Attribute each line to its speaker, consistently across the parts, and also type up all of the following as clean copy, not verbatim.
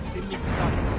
Speaker 1: C'est mes sons.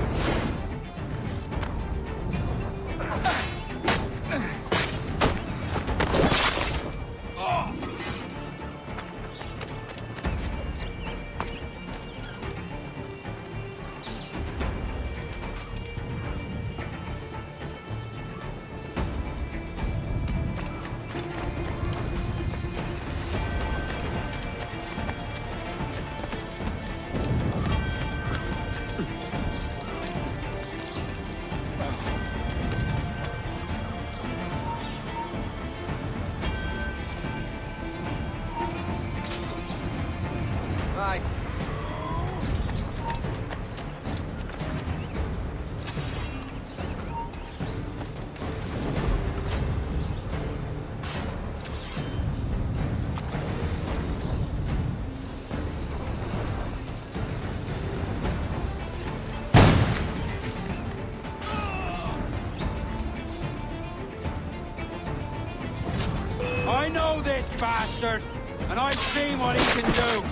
Speaker 1: I know this bastard, and I've seen what he can do.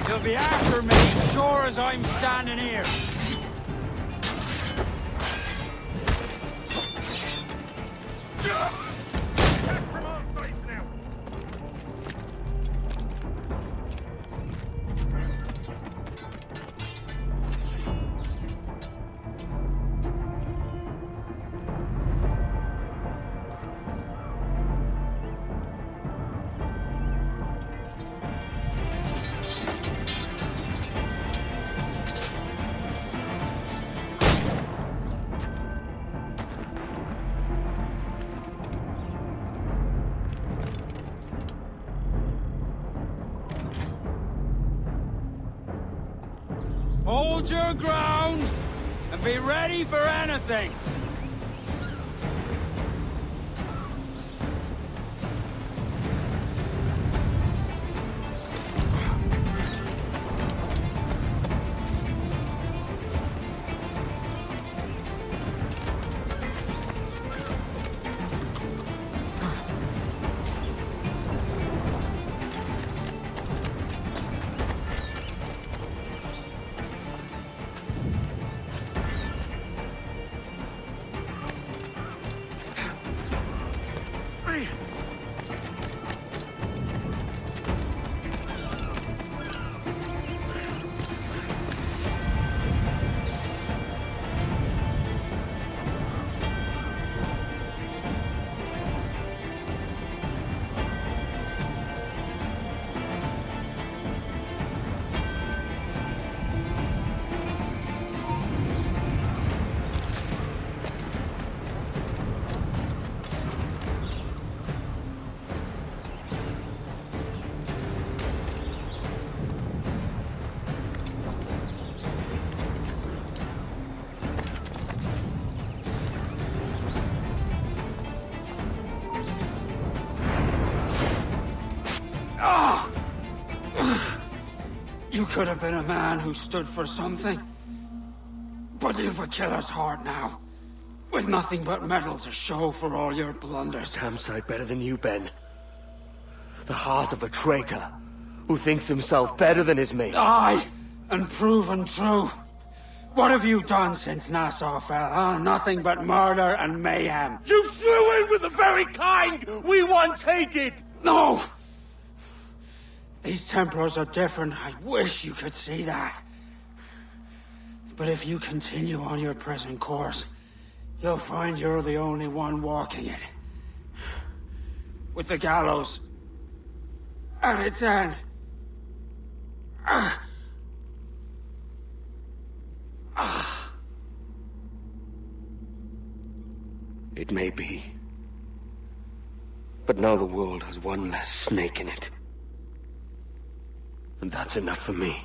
Speaker 1: He'll be after me, sure as I'm standing here. Hold your ground, and be ready for anything. You could have been a man who stood for something. But you've a killer's heart now. With nothing but metal to show for all your blunders.
Speaker 2: Damn sight better than you, Ben. The heart of a traitor who thinks himself better than his mates.
Speaker 1: Aye, and proven true. What have you done since Nassau fell, huh? Nothing but murder and mayhem.
Speaker 2: You threw in with the very kind we once hated!
Speaker 1: No! These Templars are different. I wish you could see that. But if you continue on your present course, you'll find you're the only one walking it. With the gallows at its end.
Speaker 2: It may be. But now the world has one less snake in it. And that's enough for me.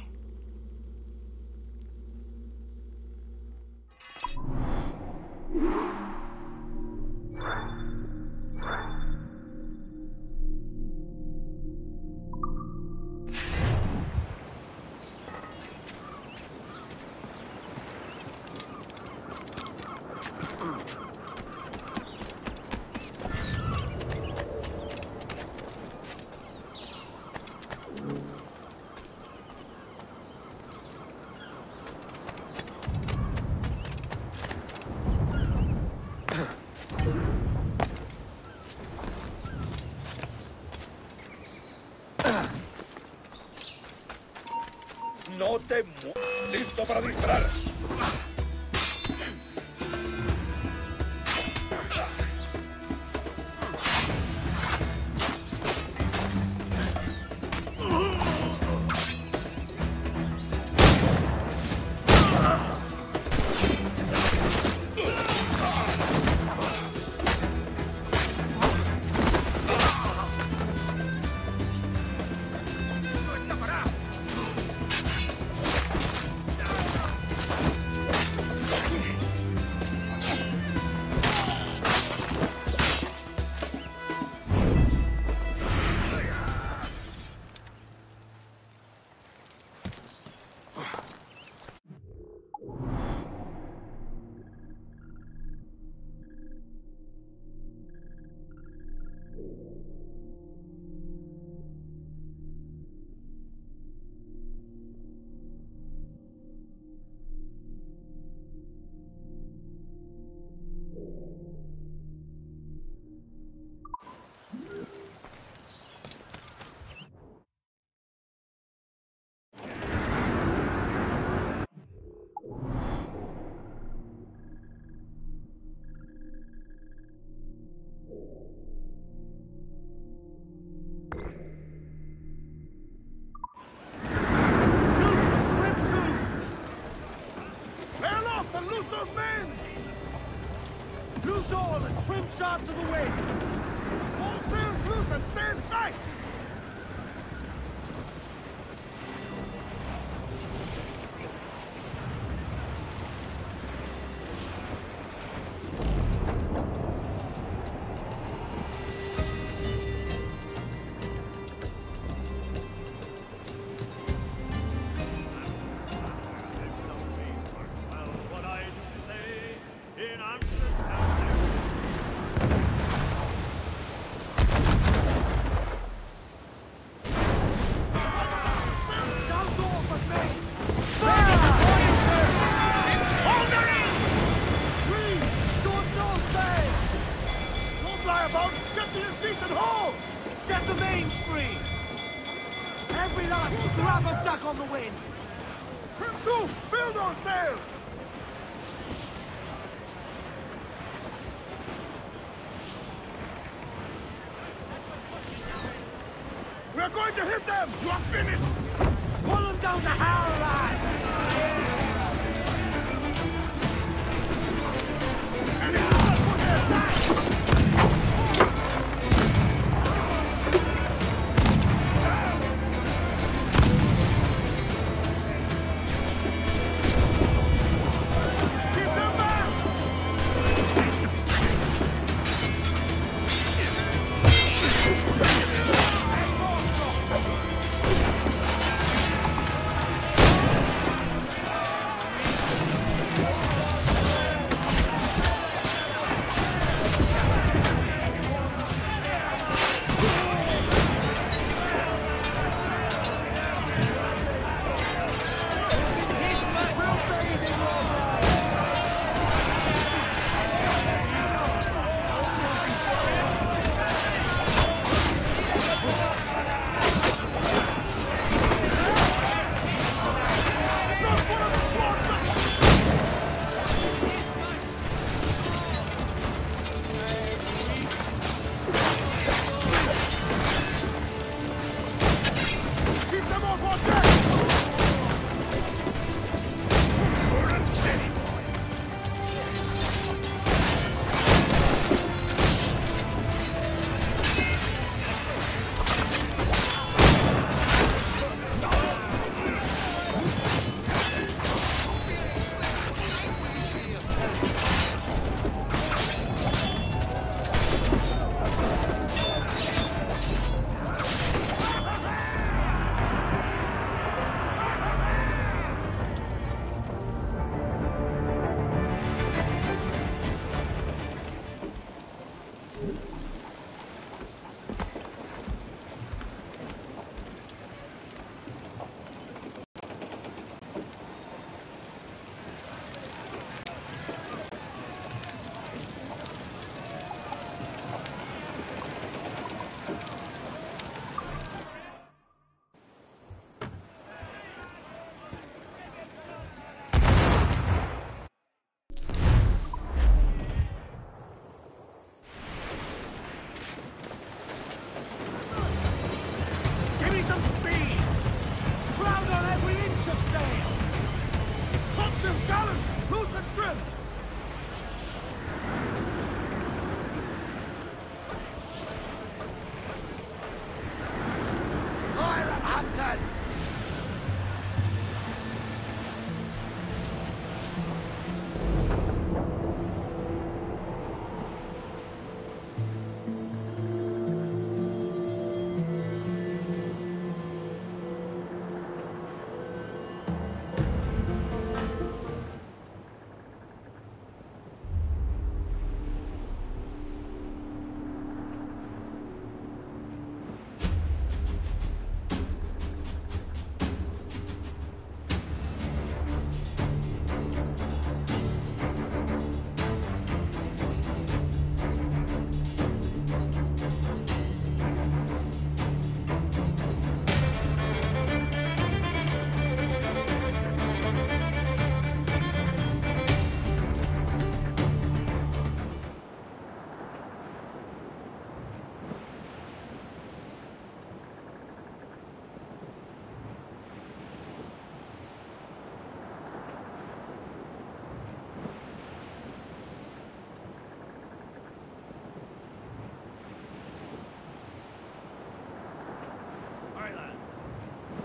Speaker 3: No te listo para disparar. way! All sails loose and stay straight! We're going to hit them! You are finished! Pull them down the Harrow line!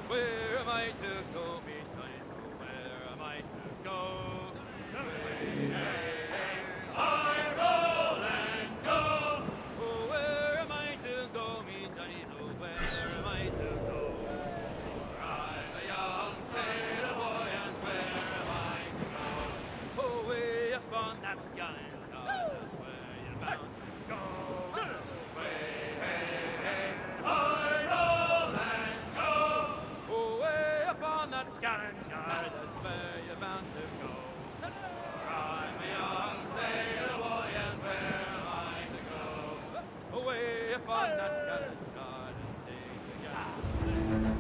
Speaker 4: Where am I to go, me Johnny? So where am I to go? Hey, hey, hey, I roll and go. Oh, where am I to go, me Johnny? So where am I to go? For I'm a young sailor boy, and where am I to go? Oh, way up on that gallant yard, that's where you're bound to go. So way, hey, hey, I roll and go. Oh, way up on that gallant yard, that's where you're bound to go. For I'm a young sailor boy, and where am I to go? Away up on that gallant yard and take the gallant.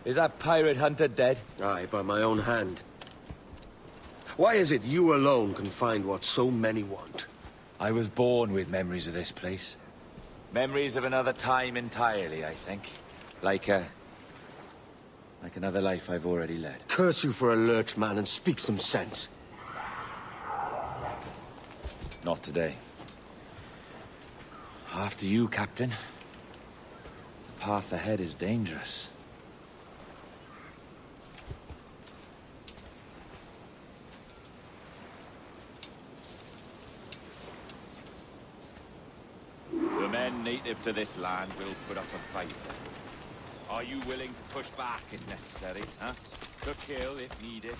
Speaker 5: Is that pirate hunter dead?
Speaker 2: Aye, by my own hand. Why is it you alone can find what so many want?
Speaker 5: I was born with memories of this place. Memories of another time entirely, I think. Like another life I've already led.
Speaker 2: Curse you for a lurch, man, and speak some sense.
Speaker 5: Not today. After you, Captain. The path ahead is dangerous. The men native to this land will put up a fight. Are you willing to push back if necessary, huh? To kill if needed?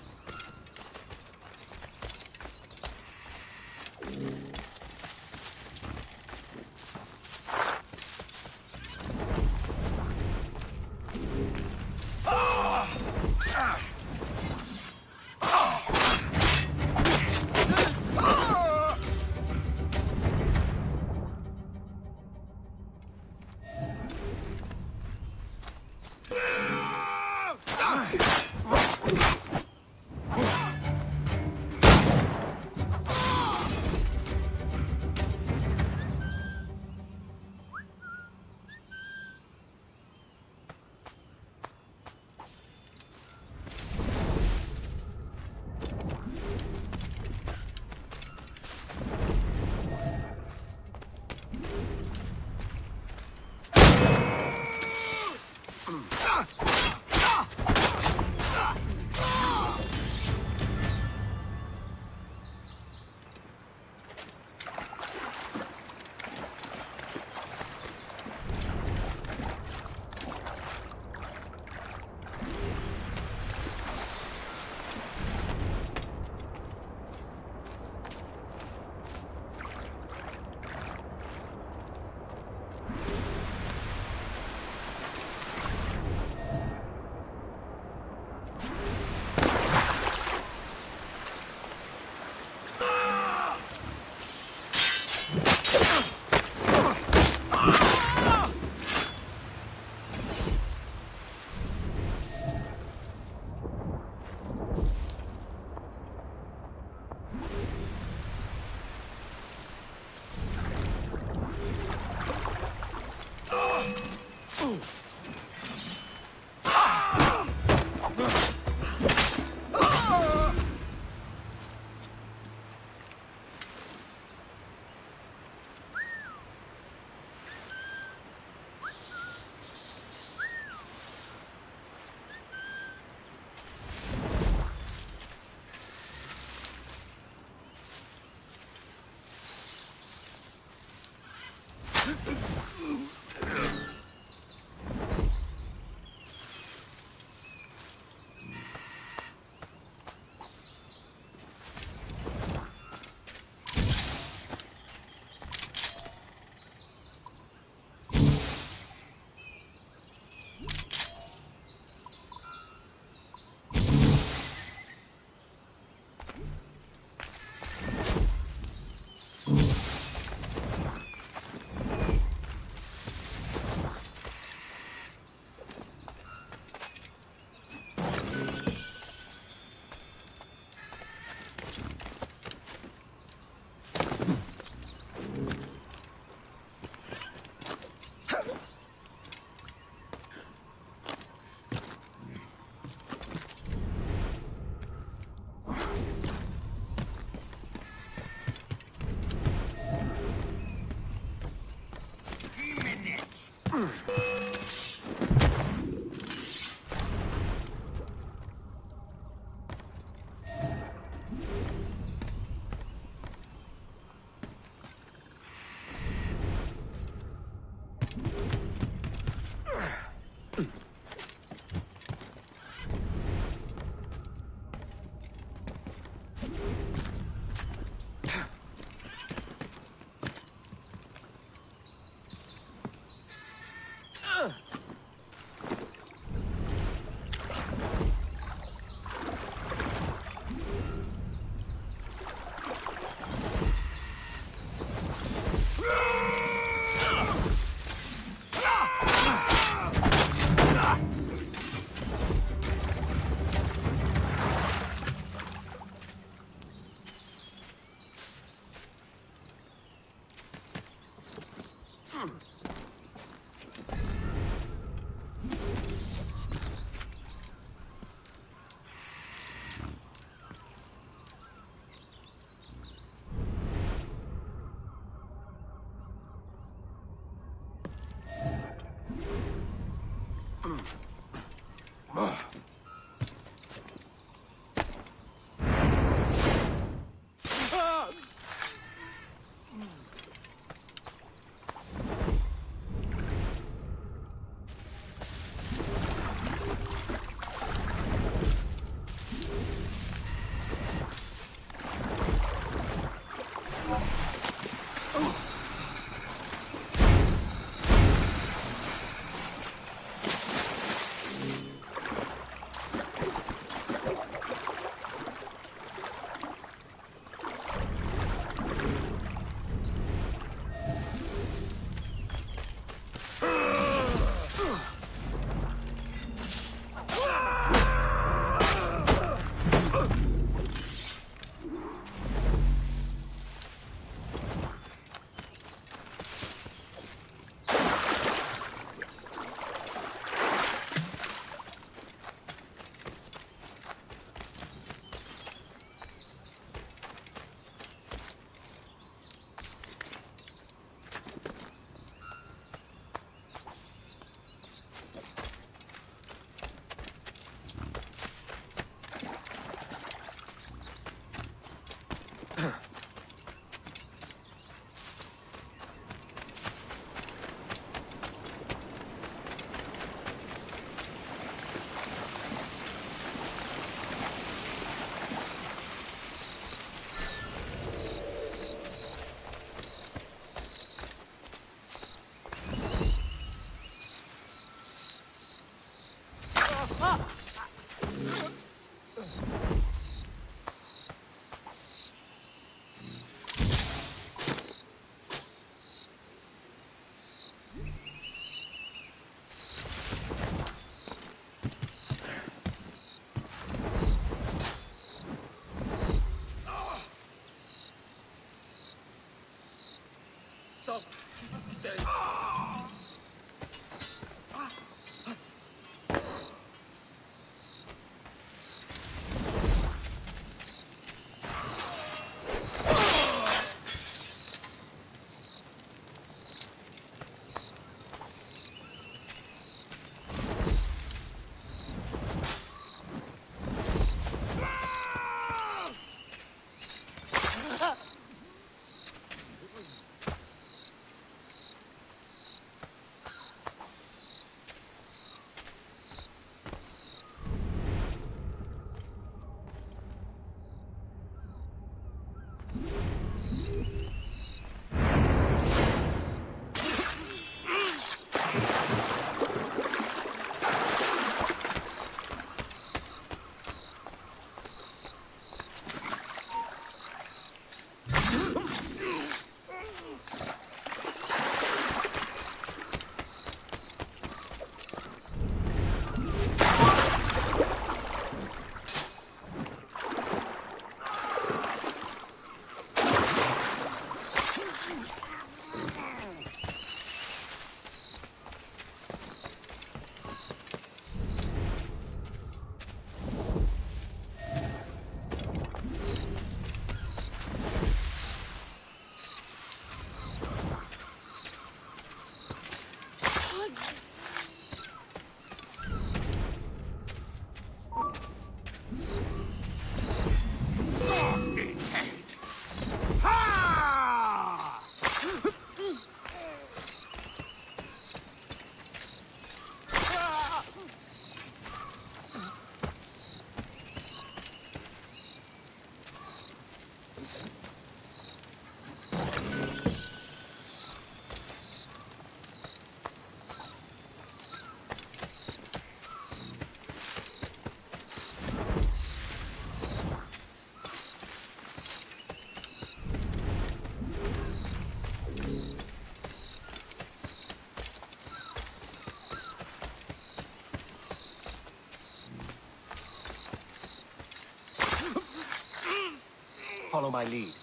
Speaker 2: Follow my lead.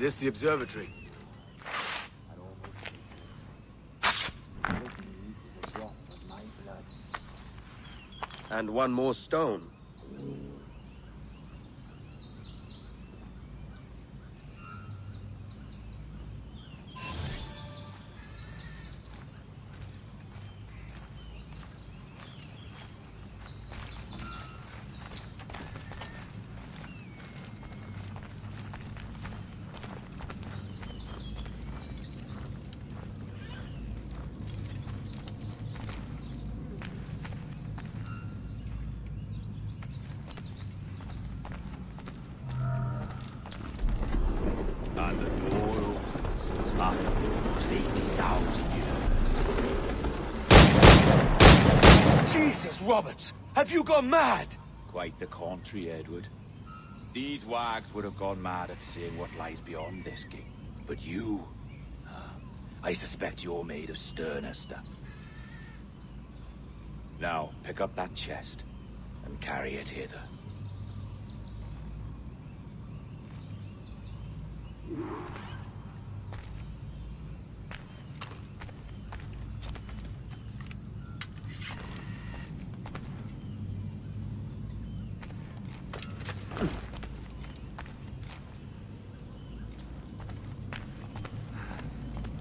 Speaker 2: this the observatory? And one more stone.
Speaker 5: And the door opens after almost 80,000 years.
Speaker 2: Jesus, Roberts! Have you gone mad?
Speaker 5: Quite the contrary, Edward. These wags would have gone mad at seeing what lies beyond this gate. But you... I suspect you're made of sterner stuff. Now, pick up that chest and carry it hither.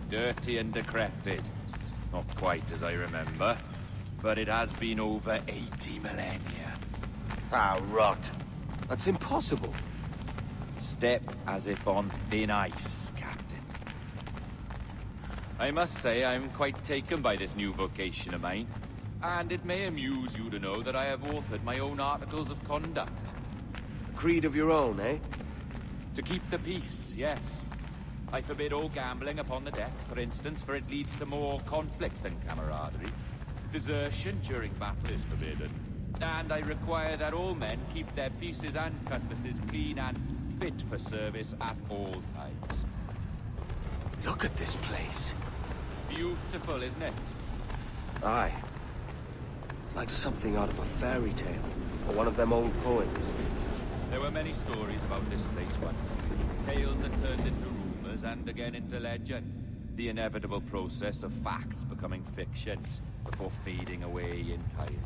Speaker 5: Dirty and decrepit. Not quite as I remember, but it has been over 80 millennia.
Speaker 2: Ah, rot. That's impossible.
Speaker 5: Step as if on thin ice, Captain. I must say I'm quite taken by this new vocation of mine, and it may amuse you to know that I have authored my own articles of conduct.
Speaker 2: A creed of your own, eh?
Speaker 5: To keep the peace, yes. I forbid all gambling upon the deck, for instance, for it leads to more conflict than camaraderie. Desertion during battle is forbidden. And I require that all men keep their pieces and cutlasses clean and fit for service at all times.
Speaker 2: Look at this place.
Speaker 5: Beautiful, isn't it?
Speaker 2: Aye. It's like something out of a fairy tale, or one of them old poems.
Speaker 5: There were many stories about this place once. Tales that turned into rumors and again into legend. The inevitable process of facts becoming fictions before fading away entirely.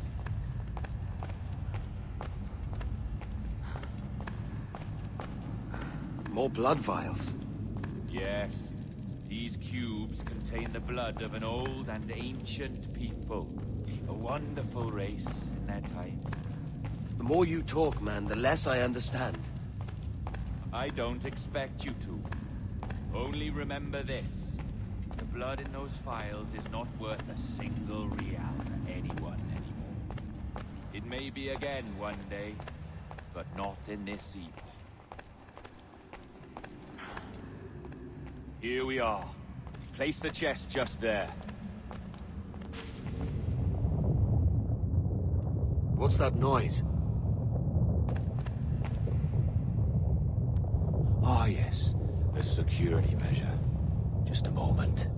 Speaker 2: More blood vials.
Speaker 5: Yes. These cubes contain the blood of an old and ancient people. A wonderful race in their time.
Speaker 2: The more you talk, man, the less I understand.
Speaker 5: I don't expect you to. Only remember this. The blood in those files is not worth a single real to anyone anymore. It may be again one day, but not in this epoch. Here we are. Place the chest just there.
Speaker 2: What's that noise?
Speaker 5: Ah, yes. A security measure. Just a moment.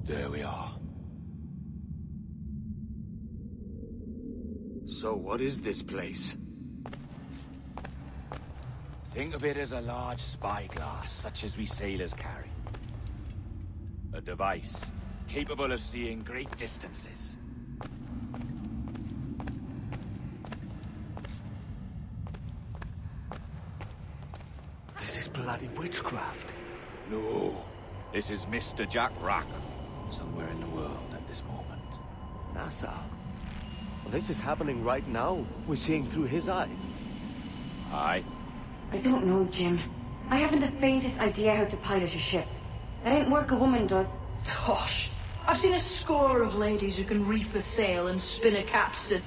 Speaker 5: There we are.
Speaker 2: So what is this place?
Speaker 5: Think of it as a large spyglass, such as we sailors carry. A device capable of seeing great distances.
Speaker 2: This is bloody witchcraft.
Speaker 5: No, this is Mr. Jack Rackham, somewhere in the world at this moment.
Speaker 2: NASA. Well, this is happening right now. We're seeing through his eyes.
Speaker 5: Aye.
Speaker 6: I don't know, Jim. I haven't the faintest idea how to pilot a ship. That ain't work a woman does.
Speaker 7: Tosh. I've seen a score of ladies who can reef a sail and spin a capstan.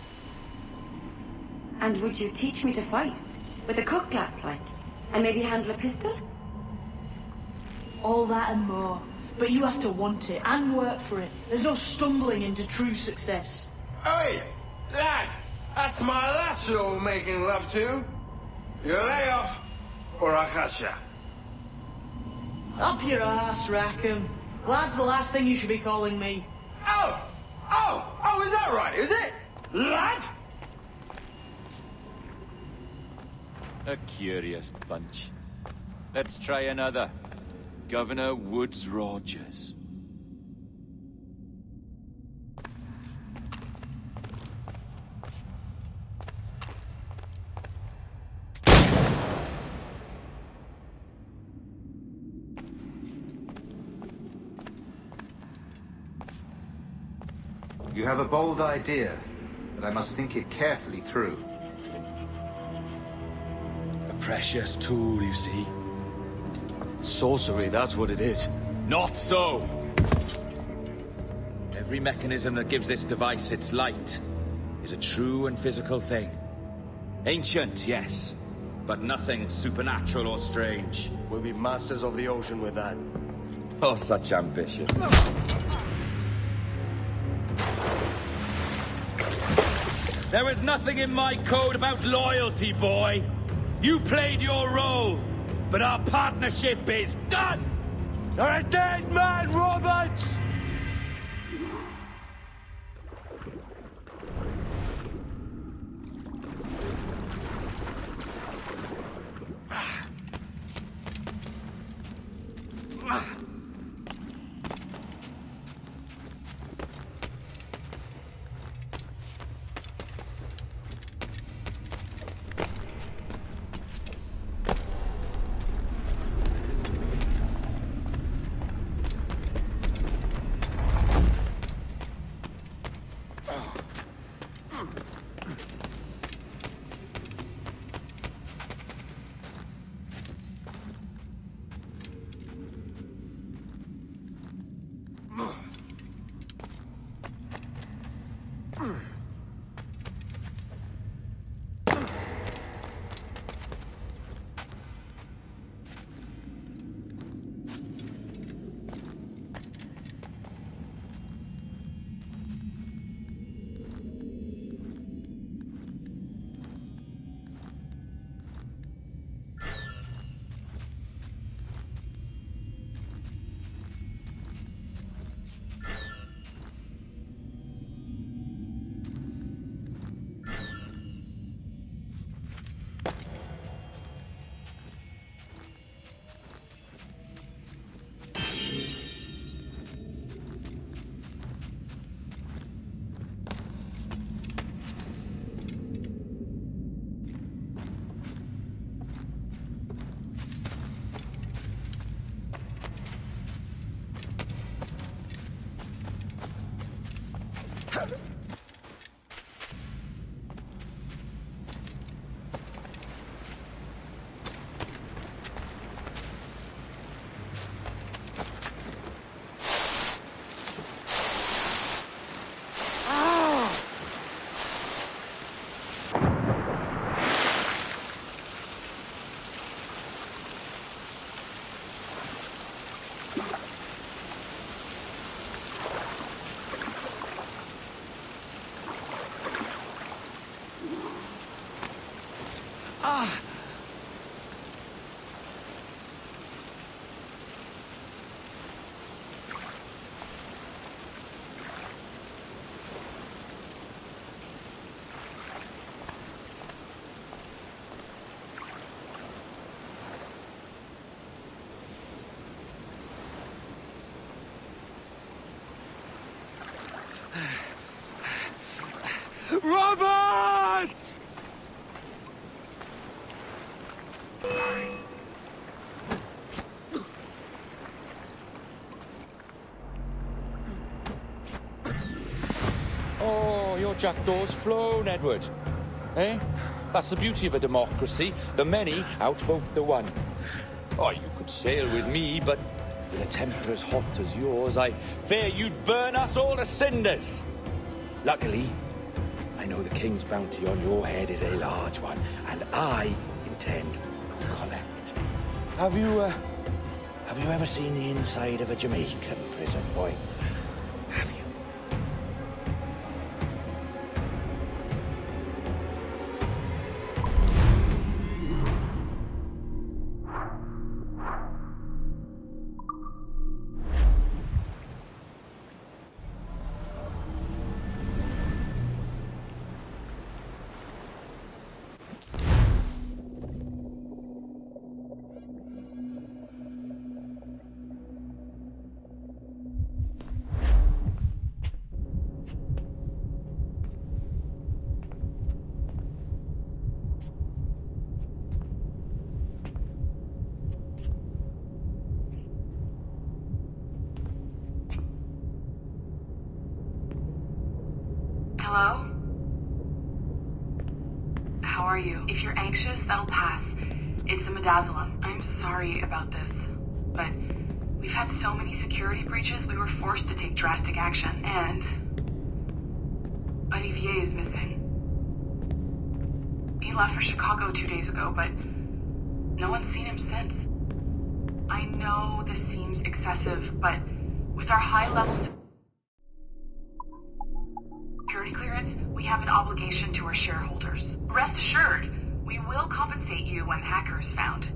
Speaker 6: And would you teach me to fight? With a cutlass, like? And maybe handle a pistol?
Speaker 7: All that and more. But you have to want it and work for it. There's no stumbling into true success.
Speaker 3: Hey, lad! That's my lass you're making love to. You lay off, or I'll catch ya.
Speaker 7: Up your ass, Rackham. Lad's the last thing you should be calling me.
Speaker 3: Oh, is that right, is it? Lad?
Speaker 5: A curious bunch. Let's try another. Governor Woods Rogers.
Speaker 8: You have a bold idea, but I must think it carefully through.
Speaker 9: A precious tool, you see. Sorcery, that's what it is.
Speaker 5: Not so! Every mechanism that gives this device its light is a true and physical thing. Ancient, yes, but nothing supernatural or strange.
Speaker 2: We'll be masters of the ocean with that.
Speaker 5: Oh, such ambition. There is nothing in my code about loyalty, boy. You played your role, but our partnership is done!
Speaker 2: You're a dead man, Roberts! Roberts!
Speaker 5: Oh, your jackdaw's flown, Edward. Eh? That's the beauty of a democracy. The many outvote the one. Oh, you could sail with me, but with a temper as hot as yours, I fear you'd burn us all to cinders. Luckily, I know the king's bounty on your head is a large one, and I intend to collect. Have you ever seen the inside of a Jamaican prison, boy? Have you?
Speaker 10: Hello? How are you? If you're anxious, that'll pass. It's the midazolam. I'm sorry about this, but we've had so many security breaches, we were forced to take drastic action, and Olivier is missing. He left for Chicago 2 days ago, but no one's seen him since. I know this seems excessive, but with our high-level security clearance, we have an obligation to our shareholders. Rest assured, we will compensate you when the hacker is found.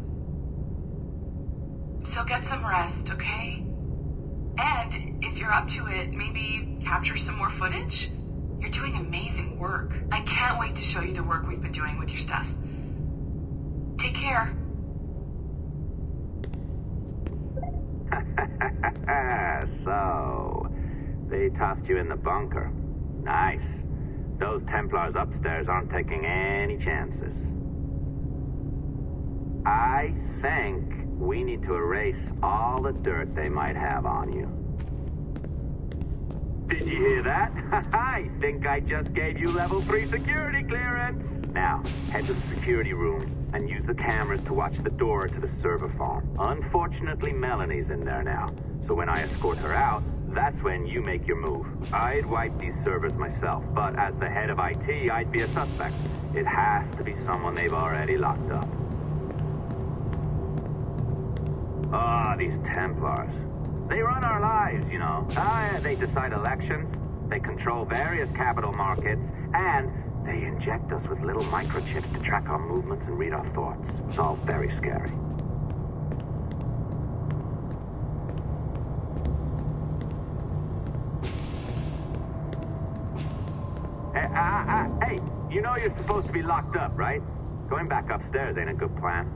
Speaker 10: So get some rest, okay? And if you're up to it, maybe capture some more footage? You're doing amazing work. I can't wait to show you the work we've been doing with your stuff. Take care.
Speaker 11: So, they tossed you in the bunker. Nice. Those Templars upstairs aren't taking any chances. I think we need to erase all the dirt they might have on you. Did you hear that? I think I just gave you level 3 security clearance. Now, head to the security room and use the cameras to watch the door to the server farm. Unfortunately, Melanie's in there now, so when I escort her out, that's when you make your move. I'd wipe these servers myself, but as the head of IT, I'd be a suspect. It has to be someone they've already locked up. Ah, these Templars. They run our lives, you know. They decide elections, they control various capital markets, and they inject us with little microchips to track our movements and read our thoughts. It's all very scary. Hey, you know you're supposed to be locked up, right? Going back upstairs ain't a good plan.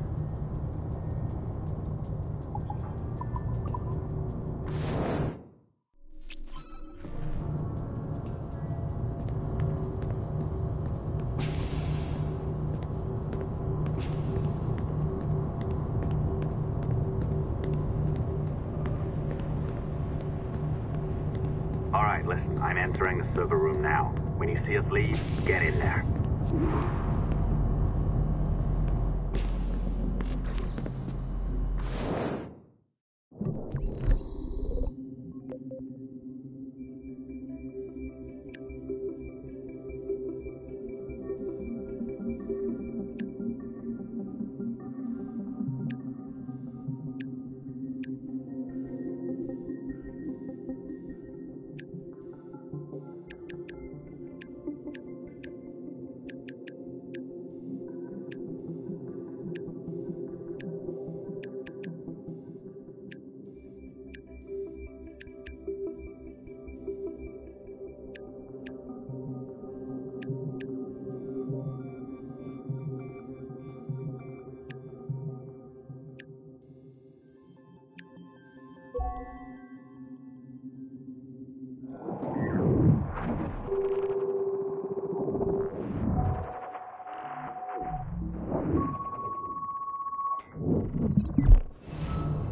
Speaker 11: All right, listen, I'm entering the server room now. When you see us leave, get in there.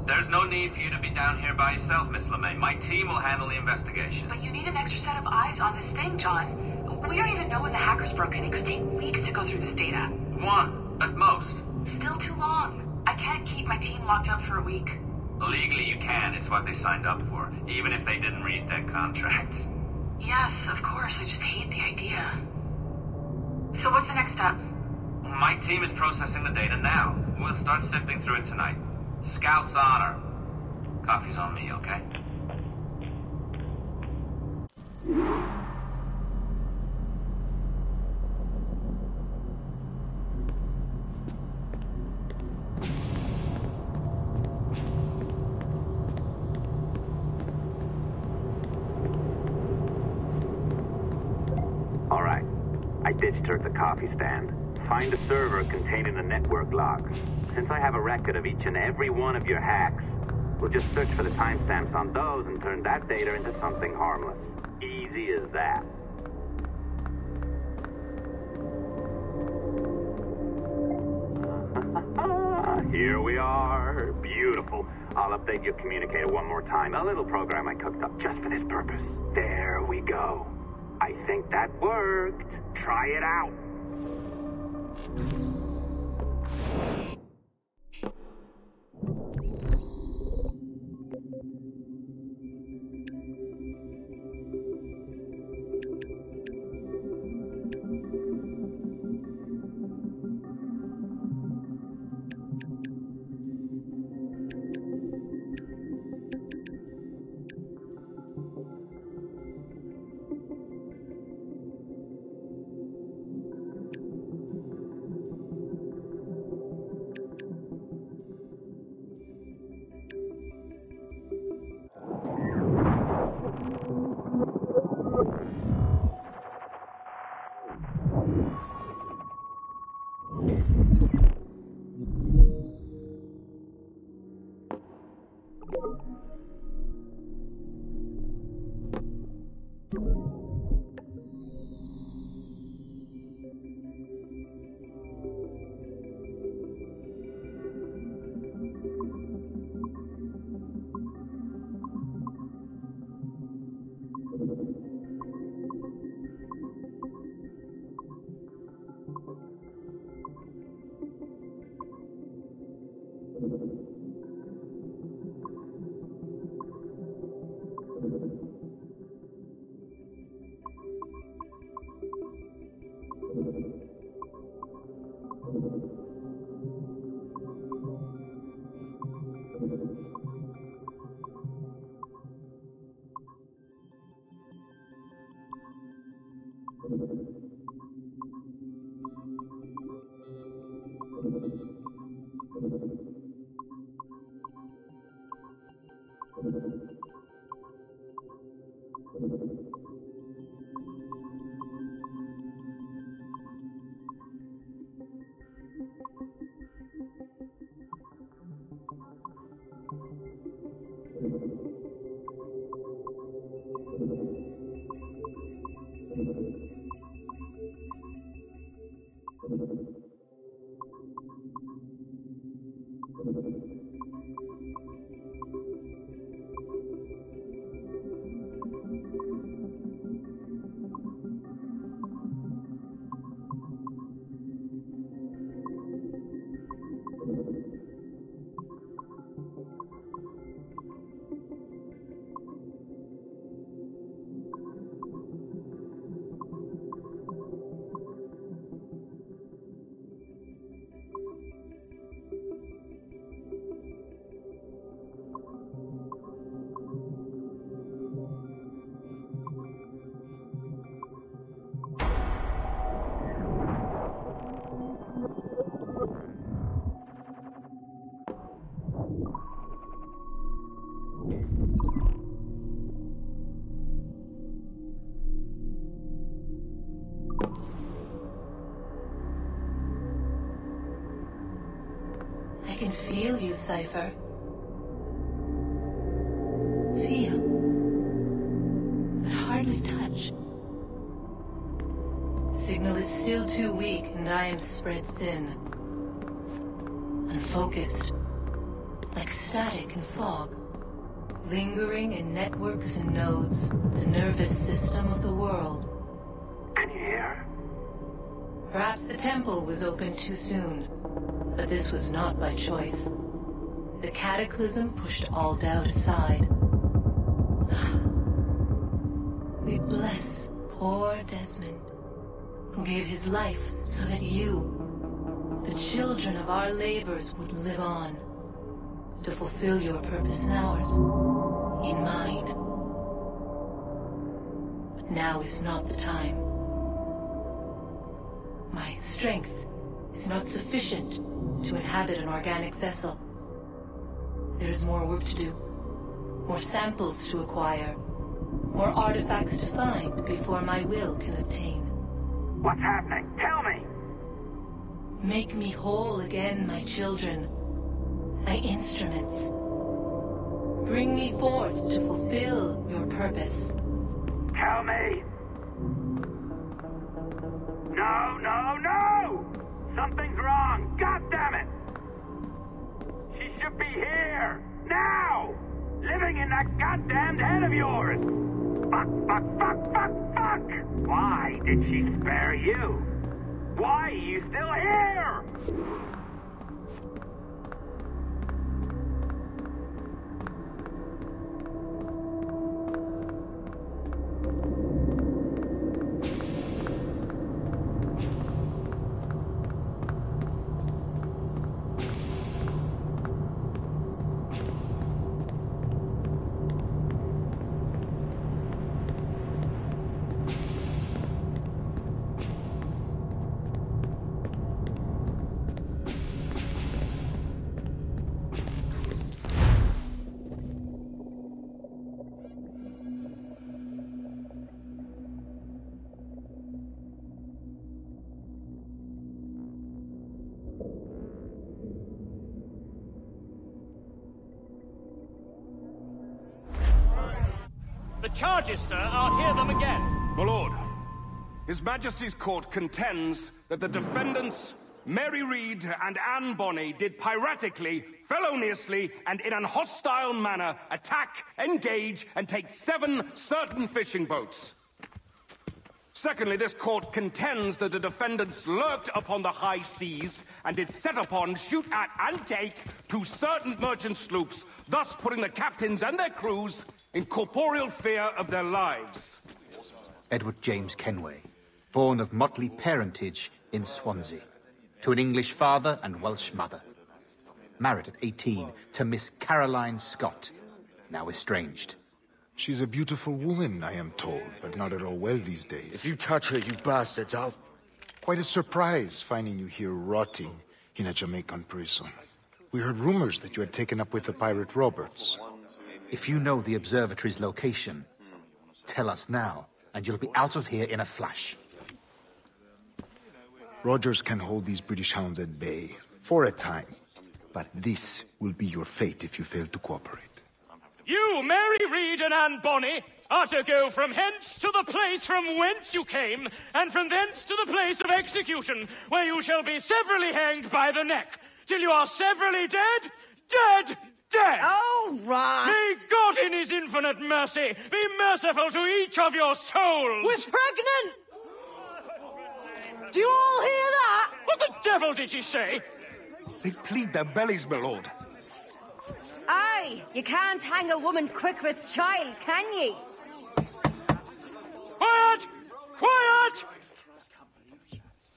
Speaker 12: There's no need for you to be down here by yourself, Miss LeMay. My team will handle the investigation.
Speaker 10: But you need an extra set of eyes on this thing, John. We don't even know when the hackers broke in. It could take weeks to go through this data.
Speaker 12: 1, at most.
Speaker 10: Still too long. I can't keep my team locked up for a week.
Speaker 12: Legally you can. It's what they signed up for, even if they didn't read their contracts.
Speaker 10: Yes, of course. I just hate the idea. So what's the next step?
Speaker 12: My team is processing the data now. We'll start sifting through it tonight. Scout's honor. Coffee's on me, okay?
Speaker 11: All right. I ditched her at the coffee stand. Find a server containing the network logs. Since I have a record of each and every one of your hacks, we'll just search for the timestamps on those and turn that data into something harmless. Easy as that. Here we are. Beautiful. I'll update your communicator one more time. A little program I cooked up just for this purpose. There we go. I think that worked. Try it out.
Speaker 13: I can feel you, Cypher. Feel. But hardly touch. Signal is still too weak, and I am spread thin. Unfocused. Like static and fog. Lingering in networks and nodes. The nervous system of the world.
Speaker 11: Can you hear?
Speaker 13: Perhaps the temple was opened too soon. But this was not by choice. The cataclysm pushed all doubt aside. We bless poor Desmond, who gave his life so that you, the children of our labors, would live on, to fulfill your purpose in ours, in mine. But now is not the time. My strength is not sufficient to inhabit an organic vessel. There is more work to do, more samples to acquire, more artifacts to find before my will can obtain.
Speaker 11: What's happening? Tell me!
Speaker 13: Make me whole again, my children, my instruments. Bring me forth to fulfill your purpose.
Speaker 11: Tell me! No, no, no! Something's wrong! God damn it! She should be here! Now! Living in that goddamned head of yours! Fuck! Why did she spare you? Why are you still here?
Speaker 4: The charges, sir, I'll hear them again.
Speaker 14: My lord, His Majesty's court contends that the defendants, Mary Reed and Anne Bonny, did piratically, feloniously, and in an hostile manner attack, engage, and take 7 certain fishing boats. Secondly, this court contends that the defendants lurked upon the high seas and did set upon, shoot at, and take 2 certain merchant sloops, thus putting the captains and their crews in corporeal fear of their lives.
Speaker 8: Edward James Kenway, born of motley parentage in Swansea, to an English father and Welsh mother. Married at 18 to Miss Caroline Scott, now estranged.
Speaker 15: She's a beautiful woman, I am told, but not at all well these days.
Speaker 2: If you touch her, you bastards, I'll...
Speaker 15: Quite a surprise finding you here rotting in a Jamaican prison. We heard rumors that you had taken up with the pirate Roberts.
Speaker 8: If you know the observatory's location, tell us now, and you'll be out of here in a flash.
Speaker 15: Rogers can hold these British hounds at bay, for a time. But this will be your fate if you fail to cooperate.
Speaker 4: You, Mary Reed and Anne Bonny, are to go from hence to the place from whence you came, and from thence to the place of execution, where you shall be severally hanged by the neck, till you are severally dead, dead, dead!
Speaker 6: Oh, Ross!
Speaker 4: May God in his infinite mercy be merciful to each of your souls!
Speaker 7: We're pregnant! Do you all hear that?
Speaker 4: What the devil did she say?
Speaker 14: They plead their bellies, my lord.
Speaker 6: Aye, you can't hang a woman quick with child, can ye?
Speaker 4: Quiet! Quiet!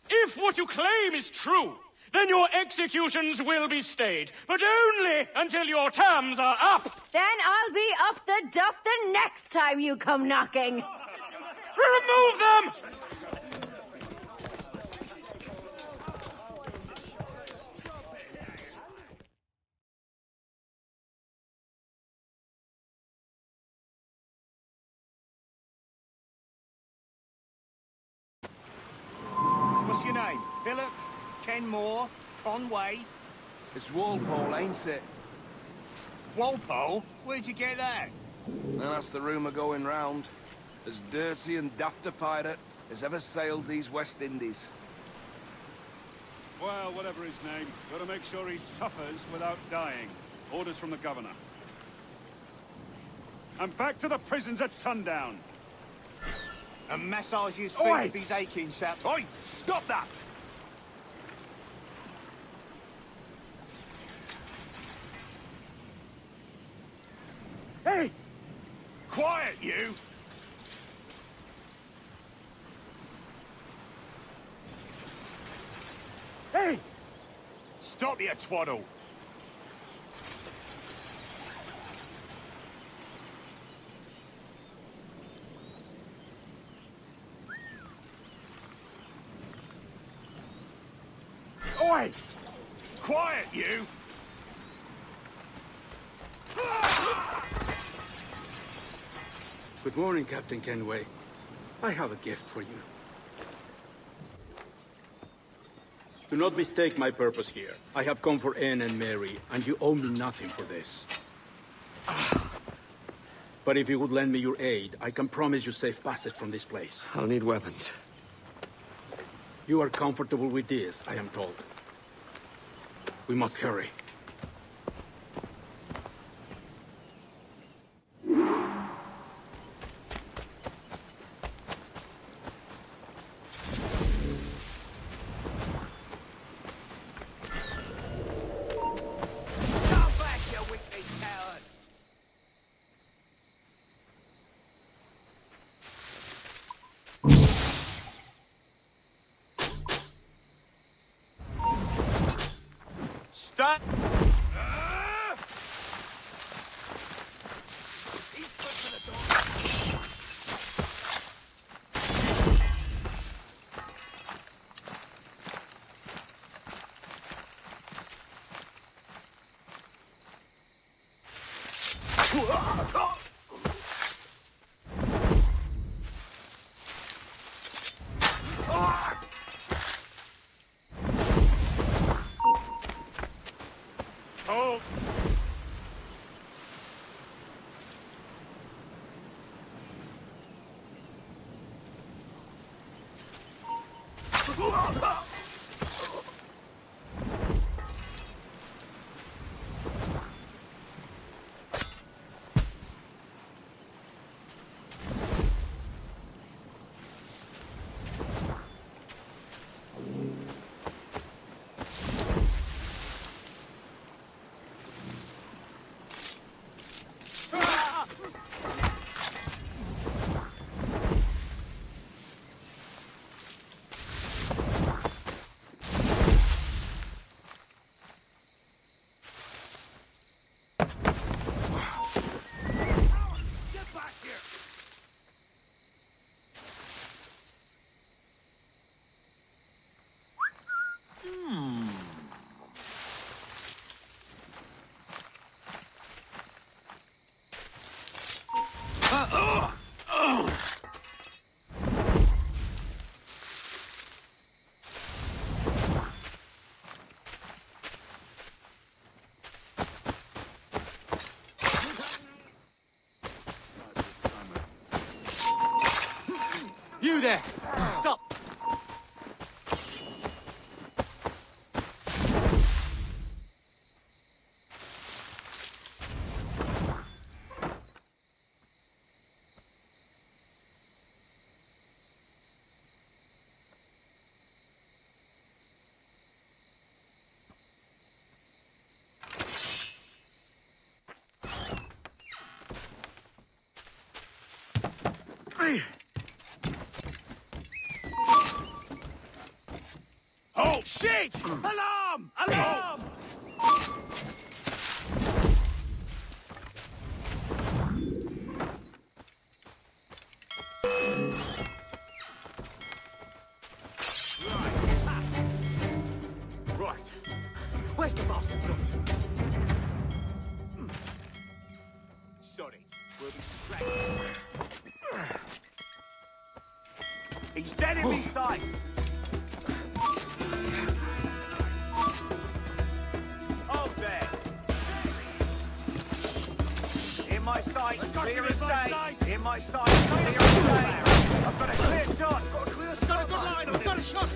Speaker 4: If what you claim is true, then your executions will be stayed, but only until your terms are up.
Speaker 6: Then I'll be up the duff the next time you come knocking.
Speaker 4: Remove them!
Speaker 16: What's your name? Billock? Kenmore? Conway?
Speaker 14: It's Walpole, ain't it?
Speaker 16: Walpole? Where'd you get that?
Speaker 14: And that's the rumour going round. As dirty and daft a pirate as ever sailed these West Indies.
Speaker 17: Well, whatever his name, gotta make sure he suffers without dying. Orders from the governor. And back to the prisons at sundown.
Speaker 16: And massage his feet if he's aching, chap.
Speaker 14: Oi! Stop that!
Speaker 16: Hey! Quiet, you! Hey! Stop your twaddle! Oi! Quiet, you!
Speaker 18: Good morning, Captain Kenway. I have a gift for you. Do not mistake my purpose here. I have come for Anne and Mary, and you owe me nothing for this. But if you would lend me your aid, I can promise you safe passage from this place.
Speaker 2: I'll need weapons.
Speaker 18: You are comfortable with this, I am told. We must hurry.
Speaker 16: that?
Speaker 2: You there! Stop!
Speaker 16: Oh, shit! Alarm! Alarm!
Speaker 2: Right. Where's the bastard got? Sorry, we'll be distracted.
Speaker 16: He's dead in me sights! Oh, there! In my sights, clear as day! In my sights, clear as day! I've got a clear shot! Got a clear shot! Got a good line! I've got a shot!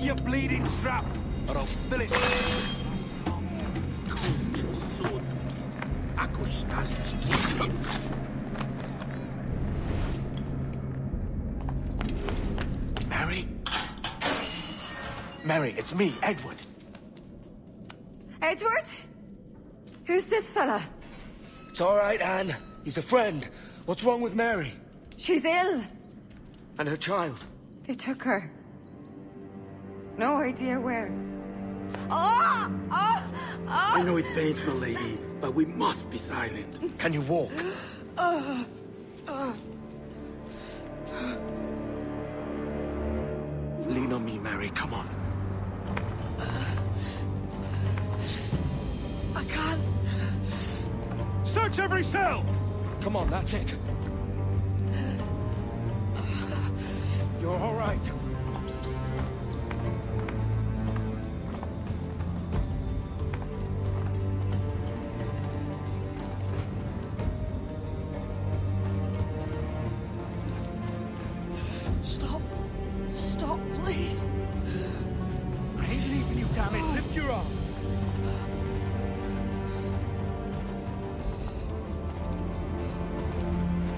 Speaker 14: your bleeding strap, or I'll fill it.
Speaker 2: Mary? Mary, it's me, Edward.
Speaker 6: Edward? Who's this fella?
Speaker 2: It's all right, Anne. He's a friend. What's wrong with Mary?
Speaker 6: She's ill.
Speaker 2: And her child?
Speaker 6: They took her. No idea where. Oh! Oh! Oh!
Speaker 18: I know it pains my lady, but we must be silent.
Speaker 2: Can you walk? Lean on me, Mary. Come on.
Speaker 7: I can't.
Speaker 14: Search every cell!
Speaker 2: Come on, that's it. You're all right.
Speaker 7: Stop. Stop, please.
Speaker 14: I ain't leaving you, damn it. Lift your arm.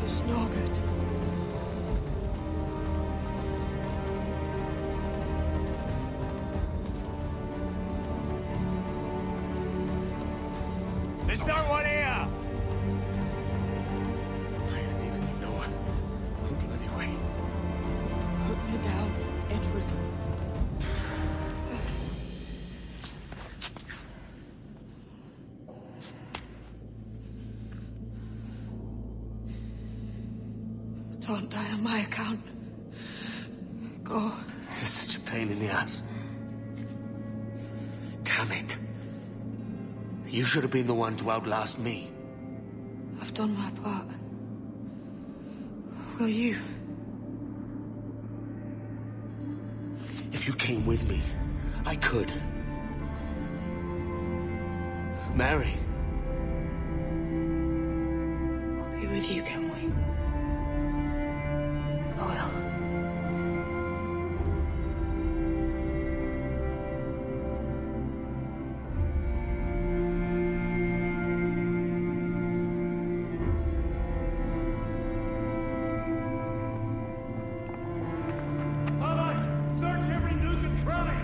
Speaker 7: It's no good.
Speaker 16: There's no one here!
Speaker 2: I didn't even know it. Oh, bloody way.
Speaker 7: Put me down, Edward. Don't die on my account. Go.
Speaker 2: This is such a pain in the ass. Damn it. You should have been the one to outlast me.
Speaker 7: I've done my part. Will you?
Speaker 2: If you came with me, I could. Mary.
Speaker 7: I'll be with you, can we? I will.
Speaker 14: Search every nook and cranny!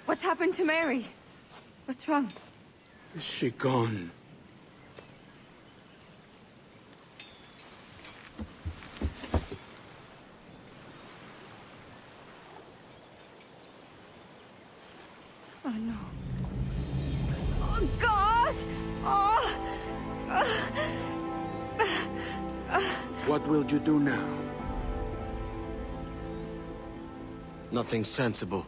Speaker 6: What's happened to Mary? What's wrong?
Speaker 18: Is she gone?
Speaker 6: Oh no. Oh God! Oh!
Speaker 18: What will you do now?
Speaker 2: Nothing sensible.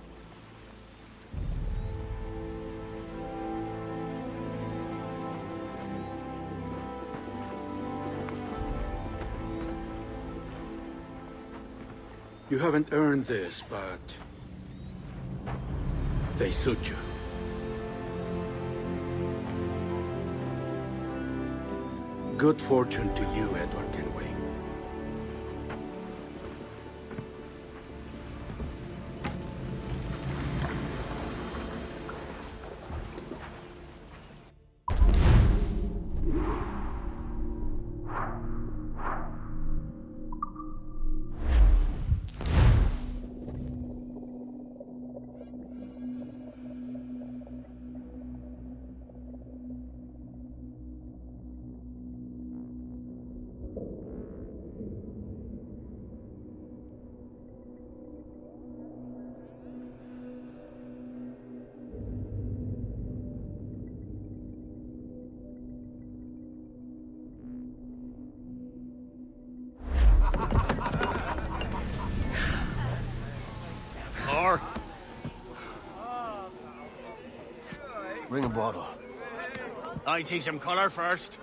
Speaker 18: You haven't earned this, but they suit you. good fortune to you, Edward Kenway.
Speaker 16: Bring a bottle. I see some color first.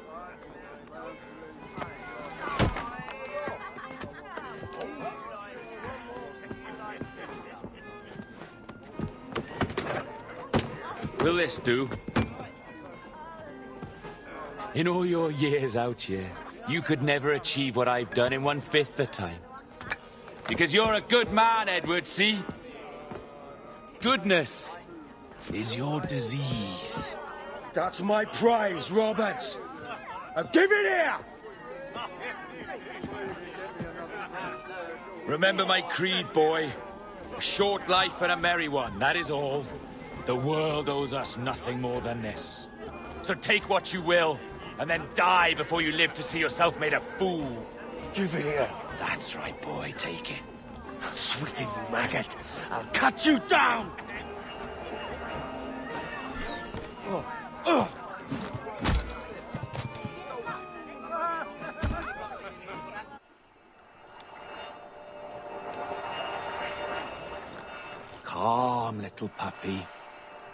Speaker 5: Will this do? In all your years out here, you could never achieve what I've done in 1/5 the time. Because you're a good man, Edward, see? Goodness is your disease.
Speaker 16: That's my prize, Roberts. Now give it here!
Speaker 5: Remember my creed, boy. A short life and a merry one, that is all. The world owes us nothing more than this. So take what you will, and then die before you live to see yourself made a fool.
Speaker 16: Give it here.
Speaker 5: That's right, boy, take it.
Speaker 16: I'll sweeten you, maggot. I'll cut you down!
Speaker 5: Calm, little puppy,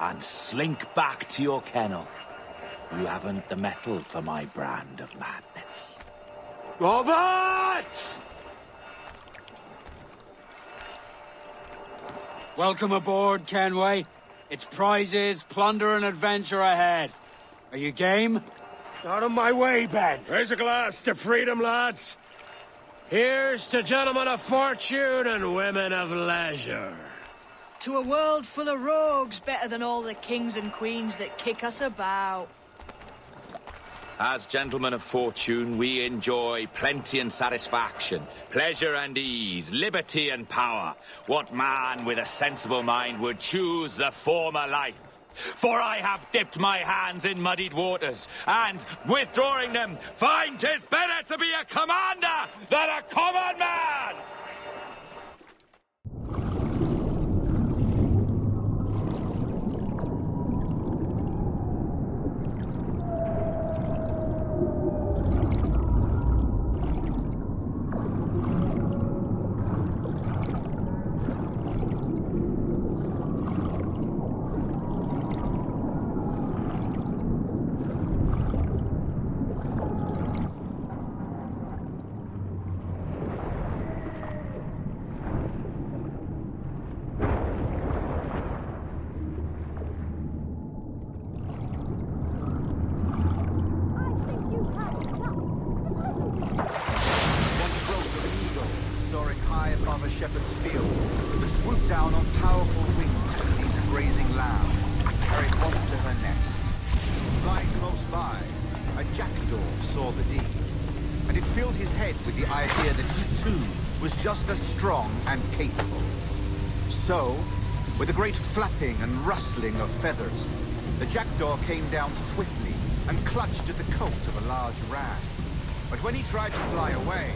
Speaker 5: and slink back to your kennel. You haven't the mettle for my brand of madness.
Speaker 16: Roberts!
Speaker 1: Welcome aboard, Kenway. It's prizes, plunder, and adventure ahead. Are you game?
Speaker 16: Out of my way, Ben.
Speaker 14: Raise a glass to freedom, lads. Here's to gentlemen of fortune and women of leisure.
Speaker 7: To a world full of rogues, better than all the kings and queens that kick us about.
Speaker 5: As gentlemen of fortune, we enjoy plenty and satisfaction, pleasure and ease, liberty and power. What man with a sensible mind would choose the former life? For I have dipped my hands in muddied waters, and, withdrawing them, find 'tis better to be a commander than a common man!
Speaker 19: Just as strong and capable. So, with a great flapping and rustling of feathers, the jackdaw came down swiftly and clutched at the coat of a large ram. But when he tried to fly away,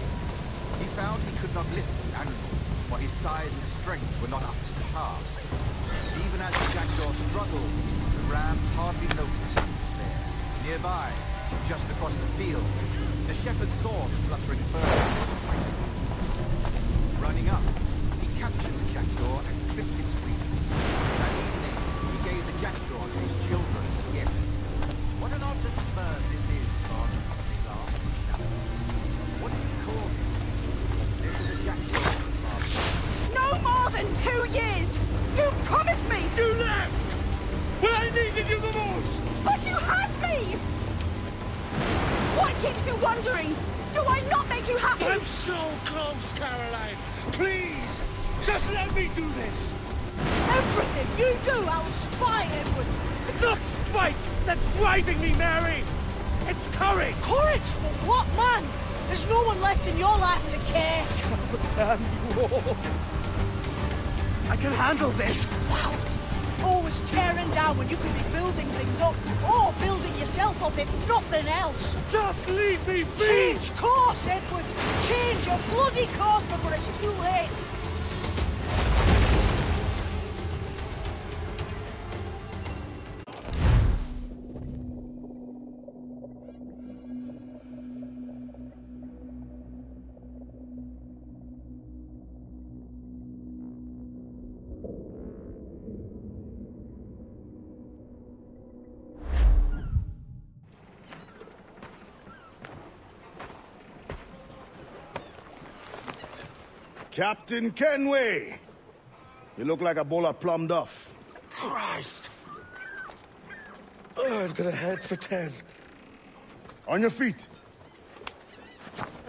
Speaker 19: he found he could not lift the animal, for his size and strength were not up to the task. Even as the jackdaw struggled, the ram hardly noticed he was there. Nearby, just across the field, the shepherd saw the fluttering bird. Running up, he captured the jackdaw and clipped its wings. That evening, he gave the jackdaw to his children as a gift. What an odd little bird this is, Son, they asked. What do you call it? This is a jackdaw, Father.
Speaker 10: No more than 2 years! You promised me!
Speaker 14: You left! When I needed you the most!
Speaker 10: But you had me! What keeps you
Speaker 7: wondering, do I not make you happy?
Speaker 3: I'm so close, Caroline. Please, just let me do this.
Speaker 7: Everything you do, I'll spy, Edward.
Speaker 3: It's not spite that's driving me, Mary. It's courage.
Speaker 7: Courage for what, man? There's no one left in your life to care.
Speaker 3: God damn you all. I can handle this.
Speaker 7: Loud. Always tearing down when you could be building things up, or building yourself up if nothing else.
Speaker 3: Just leave me be!
Speaker 7: Change course, Edward! Change your bloody course before it's too late!
Speaker 20: Captain Kenway! You look like a bowl of plum duff.
Speaker 3: Christ! Oh, I've got a head for 10.
Speaker 20: On your feet.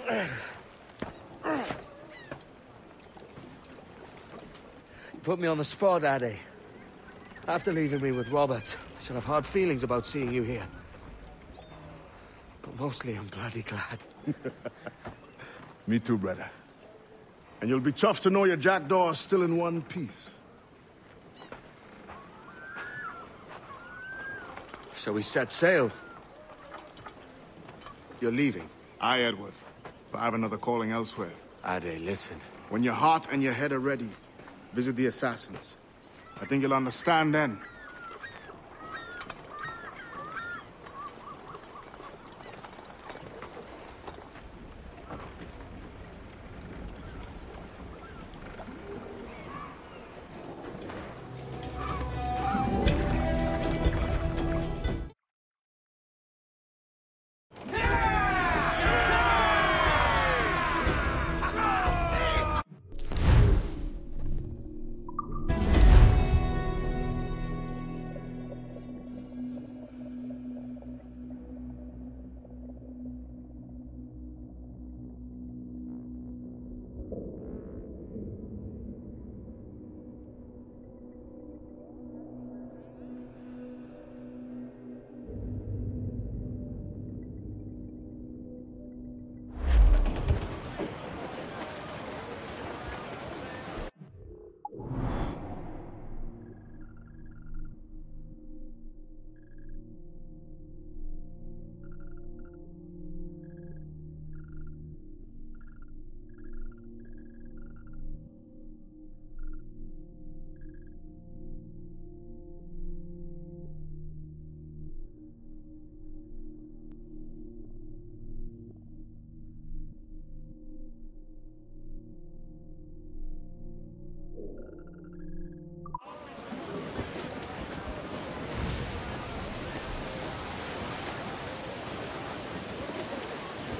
Speaker 3: You put me on the spot, Addy. After leaving me with Robert, I should have hard feelings about seeing you here. But mostly I'm bloody glad.
Speaker 20: Me too, brother. And you'll be chuffed to know your jackdaw is still in one piece.
Speaker 3: So we set sail. You're leaving?
Speaker 20: Aye, Edward. But I have another calling elsewhere.
Speaker 3: Ade, listen.
Speaker 20: When your heart and your head are ready, visit the Assassins. I think you'll understand then.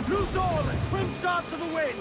Speaker 3: Loose all and trim sharp to the wind!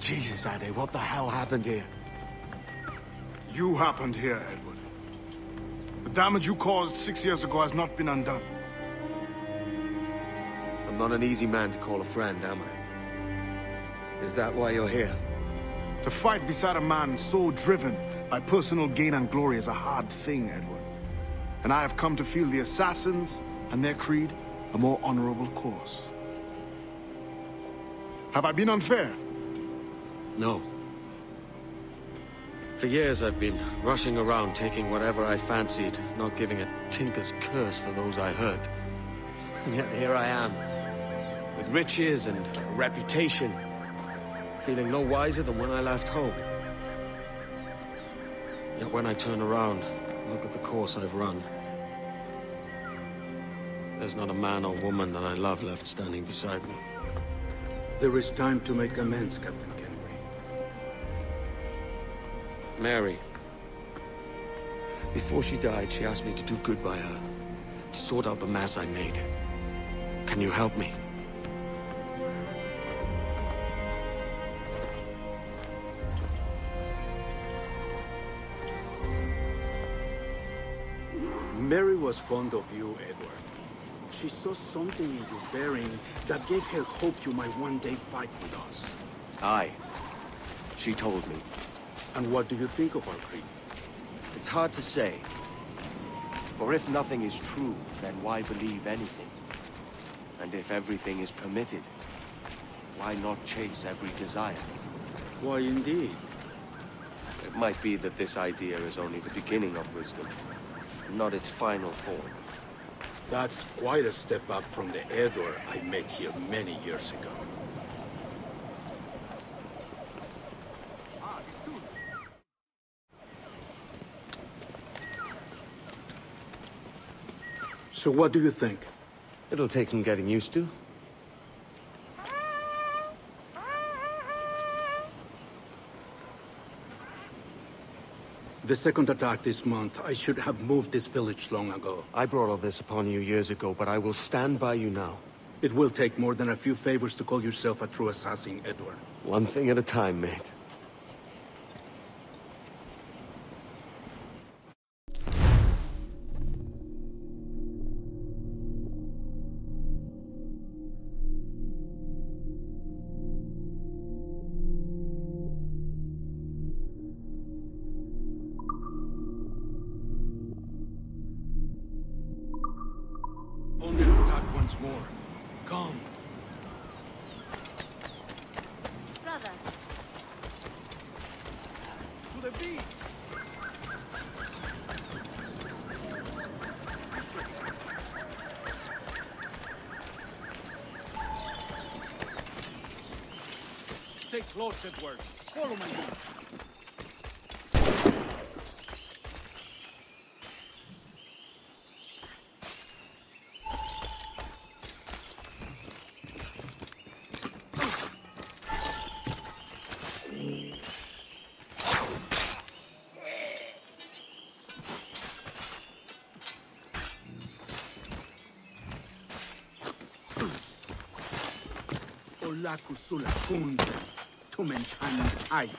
Speaker 2: Jesus, Ade, what the hell happened here?
Speaker 20: You happened here, Edward. The damage you caused 6 years ago has not been undone.
Speaker 2: I'm not an easy man to call a friend, am I? Is that why you're here?
Speaker 20: To fight beside a man so driven by personal gain and glory is a hard thing, Edward. And I have come to feel the Assassins and their creed a more honorable course. Have I been unfair?
Speaker 2: No. For years I've been rushing around, taking whatever I fancied, not giving a tinker's curse for those I hurt. And yet here I am, with riches and a reputation, feeling no wiser than when I left home. Yet when I turn around, look at the course I've run, there's not a man or woman that I love left standing beside me.
Speaker 18: There is time to make amends, Captain Kenway.
Speaker 2: Mary. Before she died, she asked me to do good by her, to sort out the mess I made. Can you help me?
Speaker 18: Mary was fond of you, Edward. She saw something in your bearing that gave her hope you might one day fight with us.
Speaker 2: Aye. She told me.
Speaker 18: And what do you think of our creed?
Speaker 2: It's hard to say. For if nothing is true, then why believe anything? And if everything is permitted, why not chase every desire?
Speaker 18: Why, indeed.
Speaker 2: It might be that this idea is only the beginning of wisdom, not its final form.
Speaker 18: That's quite a step up from the Edward I met here many years ago. So what do you think?
Speaker 2: It'll take some getting used to.
Speaker 18: The second attack this month, I should have moved this village long ago.
Speaker 2: I brought all this upon you years ago, but I will stand by you now.
Speaker 18: It will take more than a few favors to call yourself a true assassin, Edward.
Speaker 2: One thing at a time, mate.
Speaker 18: Once more. Come.
Speaker 7: Brother.
Speaker 18: To the beat.
Speaker 14: Stay close, Edward. Follow my lead.
Speaker 18: Kusula Funda, Tumentan Ai.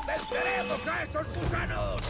Speaker 16: ¡Venceremos a esos gusanos!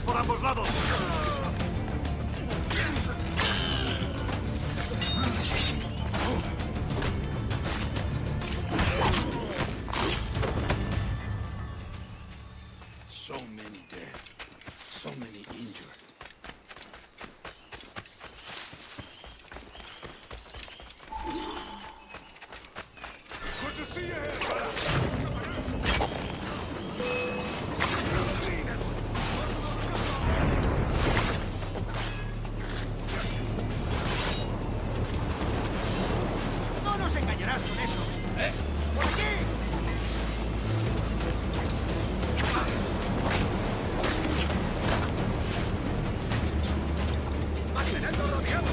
Speaker 20: por ambos lados.
Speaker 18: so many injured.
Speaker 16: Good to see you here, brother.
Speaker 1: No nos engañarás con eso. ¿Eh? ¡Por aquí! ¡Mantenedlo rodeado!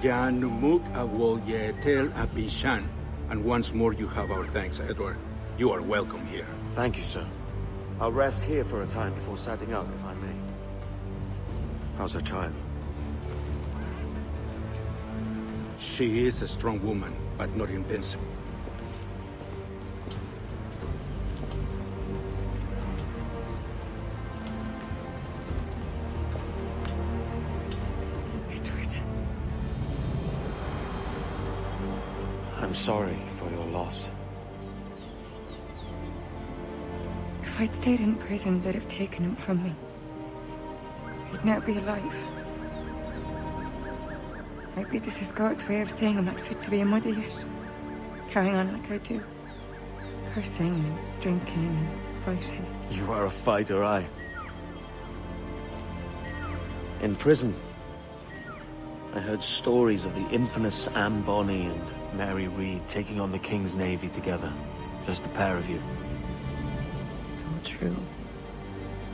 Speaker 18: Jan Numuk Awol Yetel Abishan. And once more you have our thanks, Edward. You are welcome here.
Speaker 2: Thank you, sir. I'll rest here for a time before setting out, if I may. How's her child?
Speaker 18: She is a strong woman, but not invincible.
Speaker 2: I'm sorry for your loss.
Speaker 21: If I'd stayed in prison, they'd have taken him from me. He'd now be alive. Maybe this is God's way of saying I'm not fit to be a mother yet. Carrying on like I do. Cursing and drinking and fighting.
Speaker 2: You are a fighter, aye. In prison, I heard stories of the infamous Anne Bonny and Mary Reed taking on the King's Navy together. Just the pair of you.
Speaker 21: It's all true.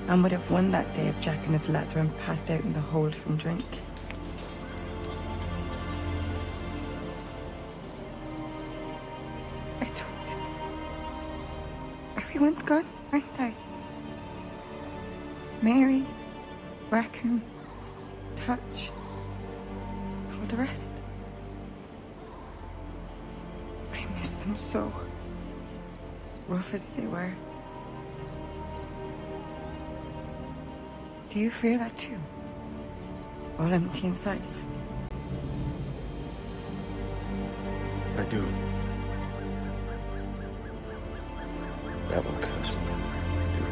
Speaker 21: Anne would have won that day if Jack and his lads weren't passed out in the hold from drink. Edward. Everyone's gone, aren't they? Mary, Raccoon, Touch, all the rest. I miss them so. Rough as they were. Do you feel that too? All empty inside?
Speaker 2: I do. Devil curse me. I do.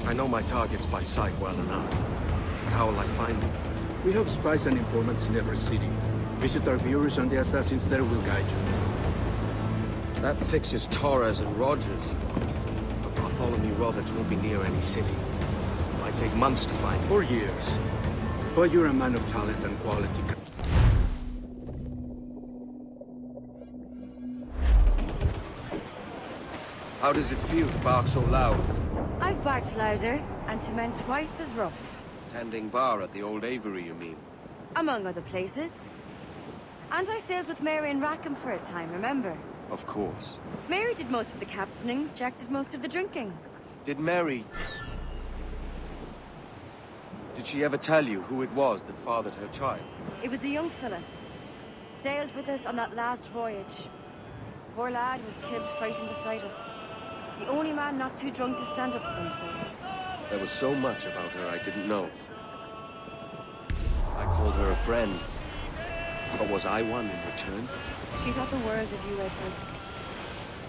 Speaker 2: I know my targets by sight well enough. But how will I find them?
Speaker 18: We have spies and informants in every city. Visit our bureaus and the assassins there will guide you.
Speaker 2: That fixes Torres and Rogers. But Bartholomew Roberts won't be near any city. It might take months to find him.
Speaker 18: Or years. But you're a man of talent and quality.
Speaker 2: How does it feel to bark so loud?
Speaker 6: I've barked louder, and to men twice as rough.
Speaker 2: Tending bar at the old Aviary, you mean?
Speaker 6: Among other places. And I sailed with Mary and Rackham for a time, remember?
Speaker 2: Of course.
Speaker 6: Mary did most of the captaining, Jack did most of the drinking.
Speaker 2: Did Mary... Did she ever tell you who it was that fathered her child?
Speaker 6: It was a young fella. Sailed with us on that last voyage. Poor lad was killed fighting beside us. The only man not too drunk to stand up for himself.
Speaker 2: There was so much about her I didn't know. I called her a friend. But was I one in return?
Speaker 6: She thought the world of you, Edward.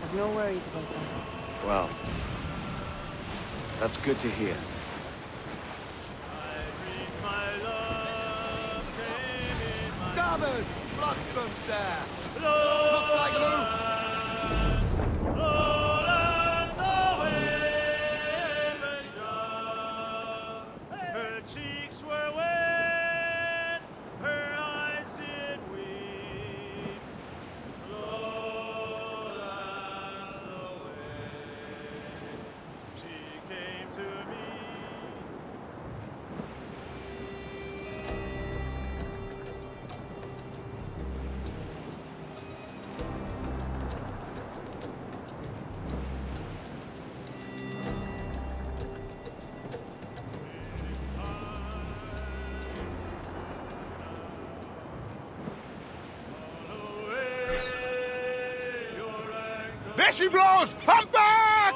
Speaker 6: I've no worries about that.
Speaker 2: Well, that's good to hear.
Speaker 16: Starboard! Flotsam, sir! Looks like a loot!
Speaker 4: Her cheeks were wet, her eyes did weep. Lowlands away, she came to me.
Speaker 20: There she blows! I'm back!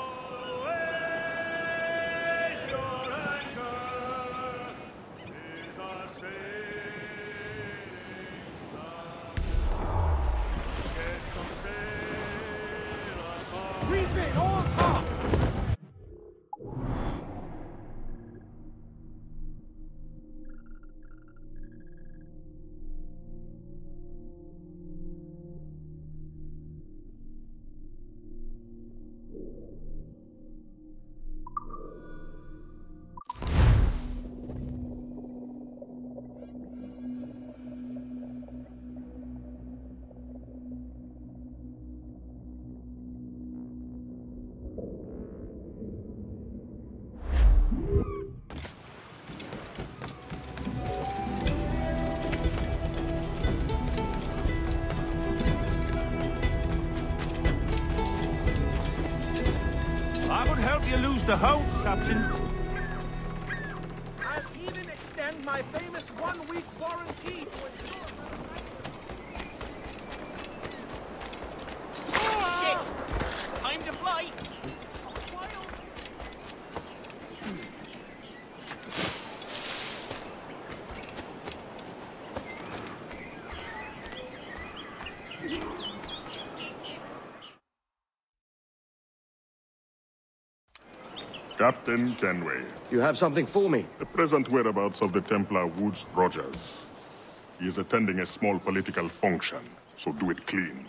Speaker 16: Refit, all top!
Speaker 14: I would help you lose the hope, Captain.
Speaker 16: I'll even extend my famous one-week warranty to ensure...
Speaker 4: Shit! Time to fly!
Speaker 9: Captain Kenway.
Speaker 2: You have something for me?
Speaker 9: The present whereabouts of the Templar Woods Rogers. He is attending a small political function, so do it clean.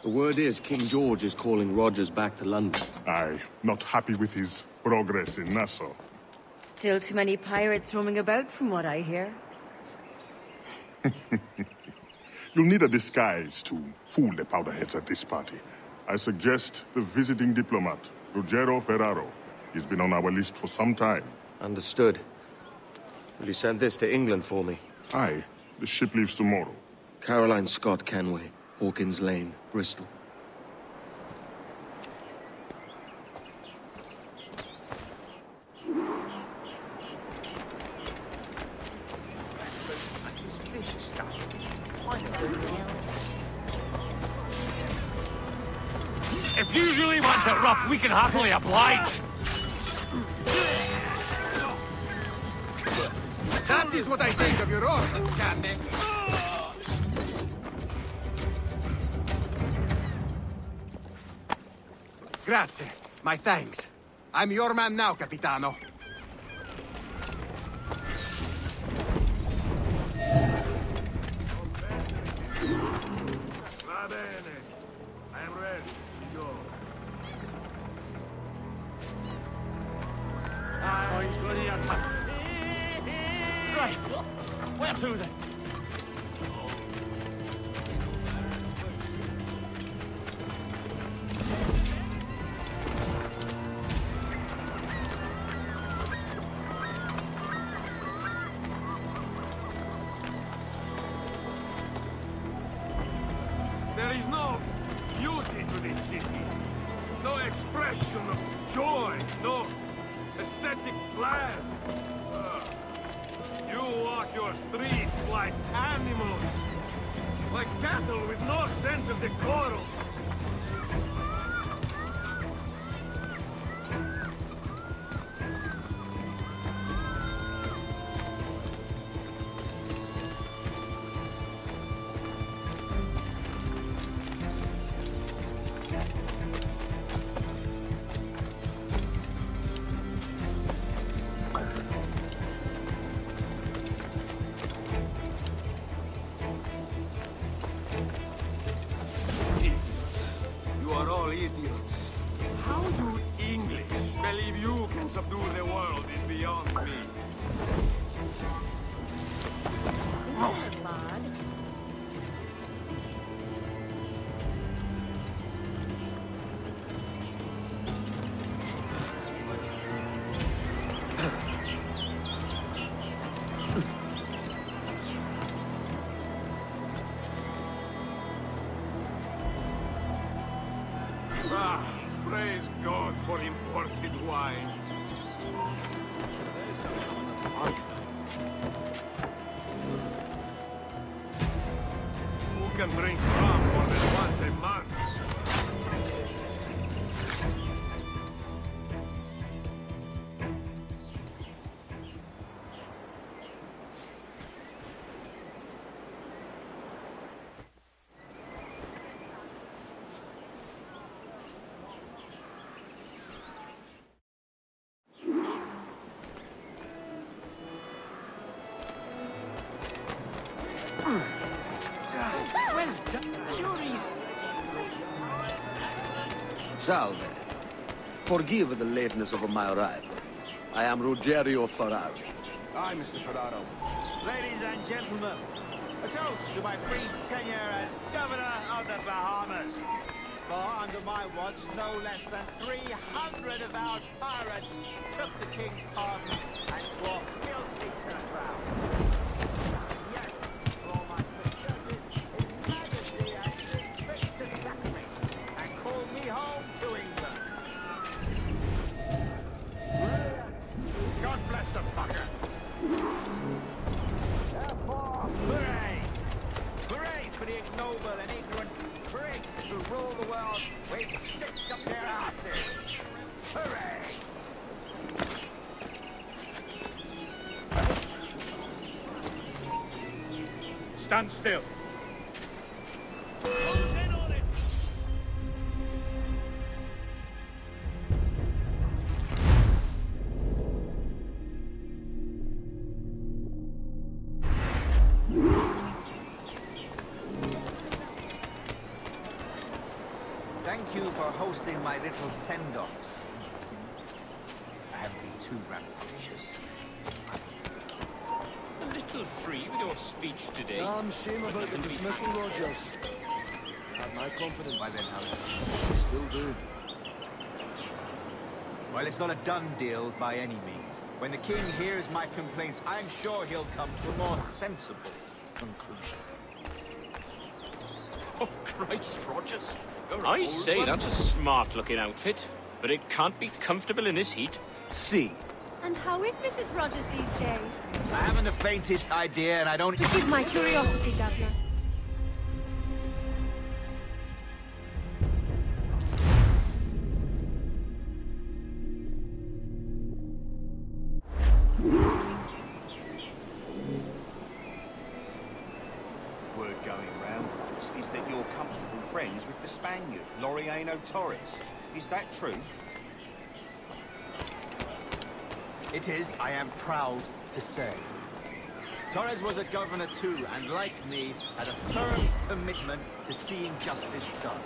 Speaker 2: The word is King George is calling Rogers back to London.
Speaker 9: Aye, not happy with his progress in Nassau.
Speaker 6: Still too many pirates roaming about from what I hear.
Speaker 9: You'll need a disguise to fool the powderheads at this party. I suggest the visiting diplomat, Ruggiero Ferraro. He's been on our list for some time.
Speaker 2: Understood. Will you send this to England for me?
Speaker 9: Aye. The ship leaves tomorrow.
Speaker 2: Caroline Scott Kenway, Hawkins Lane, Bristol.
Speaker 12: If you really want it rough, we can happily oblige.
Speaker 3: That is what I think of your order, Candy. Grazie. My thanks. I'm your man now, Capitano.
Speaker 12: Va bene. I am ready to go. Right. Where to then?
Speaker 14: There is no beauty to this city. No expression of joy. No aesthetic plan. You walk your streets like animals. Like cattle with no sense of decorum. You are all idiots. How you English believe you can subdue the world is beyond me. Ah, praise God for imported wines. Who can drink rum more than once a month?
Speaker 3: Salve. Forgive the lateness of my arrival. I am Ruggiero Ferraro.
Speaker 16: Hi, Mr. Ferraro. Ladies and gentlemen, a toast to my brief tenure as Governor of the Bahamas. For under my watch, no less than 300 of our pirates took the King's pardon and swore guilty to the crown. Yes, for all my successes, His Majesty has been fixed to sack me and called me home to England. God bless the fucker. Therefore, hooray! Hooray for the ignoble and ignorant prigs who rule the world with sticks up their asses! Hooray!
Speaker 12: Stand still.
Speaker 19: Thank you for hosting my little send-offs. I haven't been too rambunctious.
Speaker 7: A little
Speaker 12: little free with your speech today.
Speaker 3: Damn shame
Speaker 12: But
Speaker 3: about the
Speaker 12: nothing to be
Speaker 3: dismissal,
Speaker 12: happy
Speaker 3: Rogers. Had my confidence.
Speaker 19: By then, House.
Speaker 3: Still do.
Speaker 19: Well, it's not a done deal by any means. When the king hears my complaints, I'm sure he'll come to a more sensible conclusion.
Speaker 12: Oh, Christ, Rogers. I say that's a smart-looking outfit, but it can't be comfortable in this heat.
Speaker 19: See.
Speaker 6: And how is Mrs. Rogers these days?
Speaker 19: I haven't the faintest idea, and I don't...
Speaker 6: Forgive my curiosity, Governor.
Speaker 16: Word going round is that you're comfortable friends with the Spaniard, Laureano Torres. Is that true?
Speaker 19: It is, I am proud to say. Torres was a governor too, and like me, had a firm commitment to seeing justice done.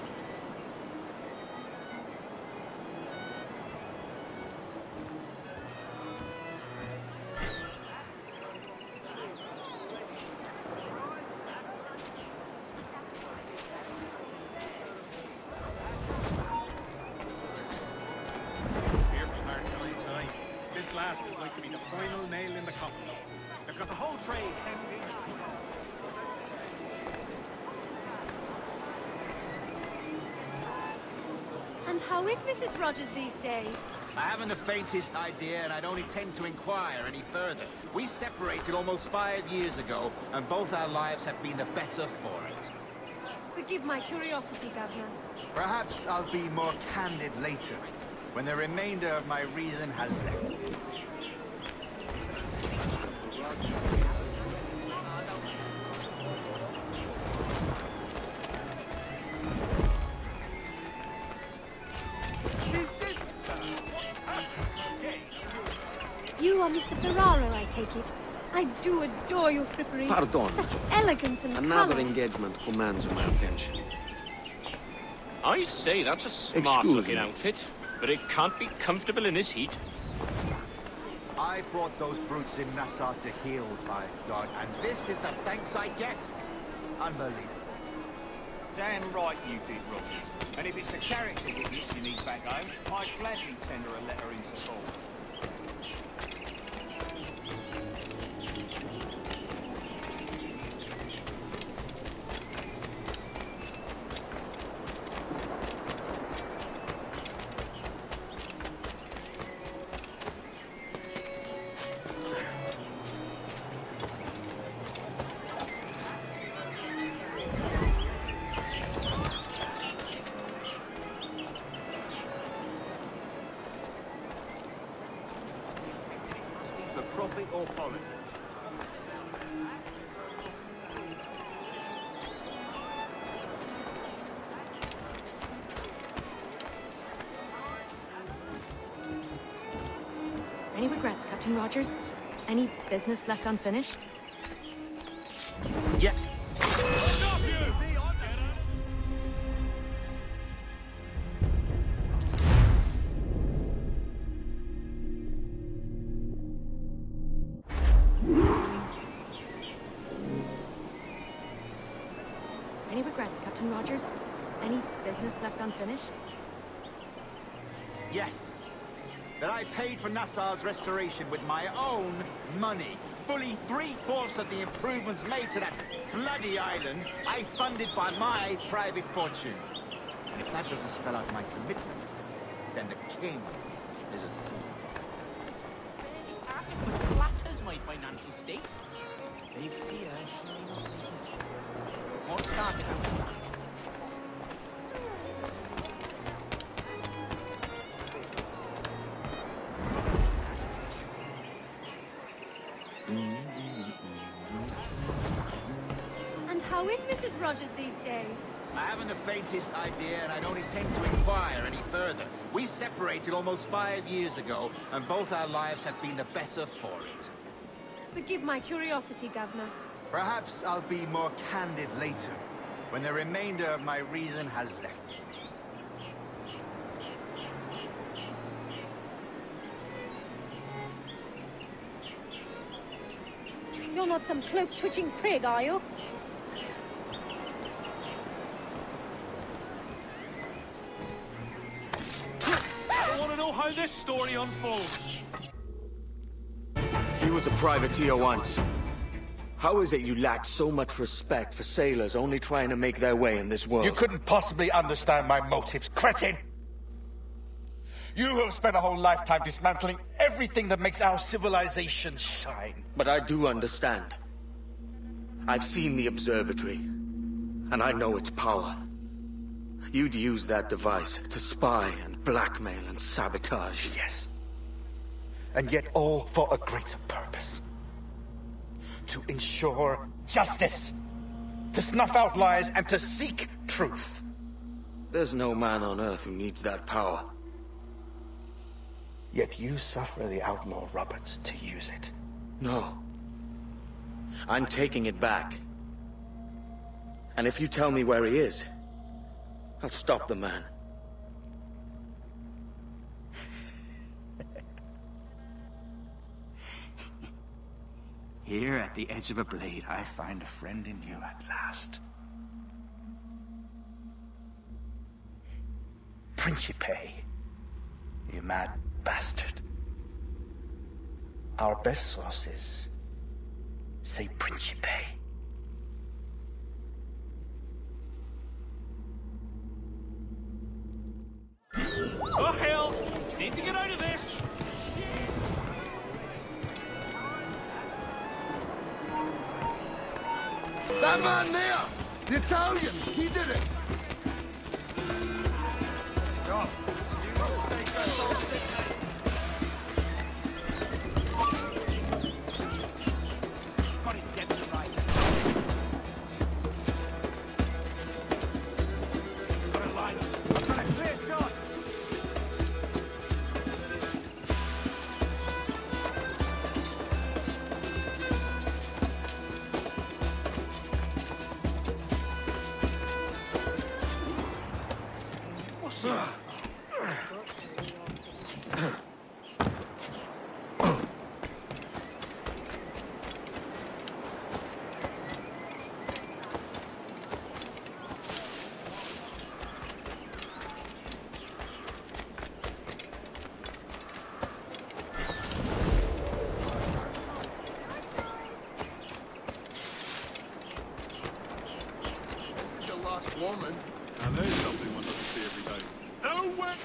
Speaker 14: This last is like to be the final nail in the coffin. They've got the whole trade hemmed in.
Speaker 6: And how is Mrs. Rogers these days?
Speaker 19: I haven't the faintest idea, and I don't intend to inquire any further. We separated almost 5 years ago, and both our lives have been the better for it.
Speaker 6: Forgive my curiosity, Governor.
Speaker 19: Perhaps I'll be more candid later, when the remainder of my reason has left me.
Speaker 6: You are Mr. Ferraro, I take it. I do adore your frippery.
Speaker 2: Pardon.
Speaker 6: Such elegance and
Speaker 2: Another
Speaker 6: colour.
Speaker 2: engagement commands my attention.
Speaker 12: I say that's a smart-looking outfit, but it can't be comfortable in this heat.
Speaker 19: I brought those brutes in Nassau to heal, by God, and this is the thanks I get. Unbelievable.
Speaker 16: Damn right you did, Rogers. And if it's a character witness you need back home, I'd gladly tender a letter in support. For profit or politics?
Speaker 6: Any regrets, Captain Rogers? Any business left unfinished?
Speaker 19: Yeah.
Speaker 6: Any regrets, Captain Rogers? Any business left unfinished?
Speaker 19: Yes. That I paid for Nassau's restoration with my own money. Fully 3/4 of the improvements made to that bloody island, I funded by my private fortune. And if that doesn't spell out my commitment, then the king is a fool.
Speaker 13: Flatters my financial state. They fear what started out.
Speaker 6: And how is Mrs. Rogers these days?
Speaker 19: I haven't the faintest idea, and I don't intend to inquire any further. We separated almost 5 years ago, and both our lives have been the better for it.
Speaker 6: Forgive my curiosity, Governor.
Speaker 19: Perhaps I'll be more candid later, when the remainder of my reason has left me.
Speaker 6: You're
Speaker 11: not some cloak-twitching prig, are you?
Speaker 12: I want to know how this story unfolds.
Speaker 2: He was a privateer once. How is it you lack so much respect for sailors only trying to make their way in this world?
Speaker 8: You couldn't possibly understand my motives, cretin! You have spent a whole lifetime dismantling everything that makes our civilization shine.
Speaker 2: But I do understand. I've seen the observatory, and I know its power. You'd use that device to spy and blackmail and sabotage.
Speaker 8: Yes. And yet all for a greater purpose. To ensure justice. To snuff out lies and to seek truth.
Speaker 2: There's no man on Earth who needs that power.
Speaker 8: Yet you suffer the outlaw Roberts to use it.
Speaker 2: No. I'm taking it back. And if you tell me where he is, I'll stop the man.
Speaker 8: Here at the edge of a blade, I find a friend in you at last. Principe, you mad bastard. Our best sources say Principe.
Speaker 12: Oh hell! Need to get out of this!
Speaker 22: That man there! The Italian! He did it!
Speaker 17: Woman. Now there's something one doesn't see every day. No way!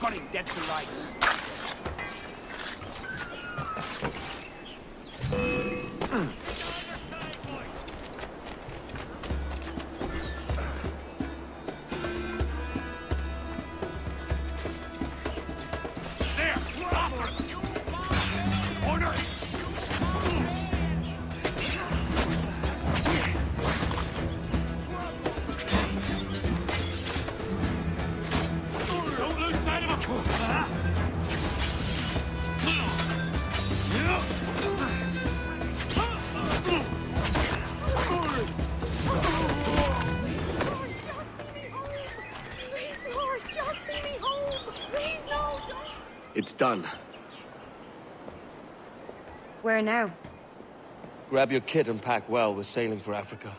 Speaker 12: Got him dead to rights.
Speaker 2: It's done.
Speaker 6: Where now?
Speaker 2: Grab your kit and pack well. We're sailing for Africa.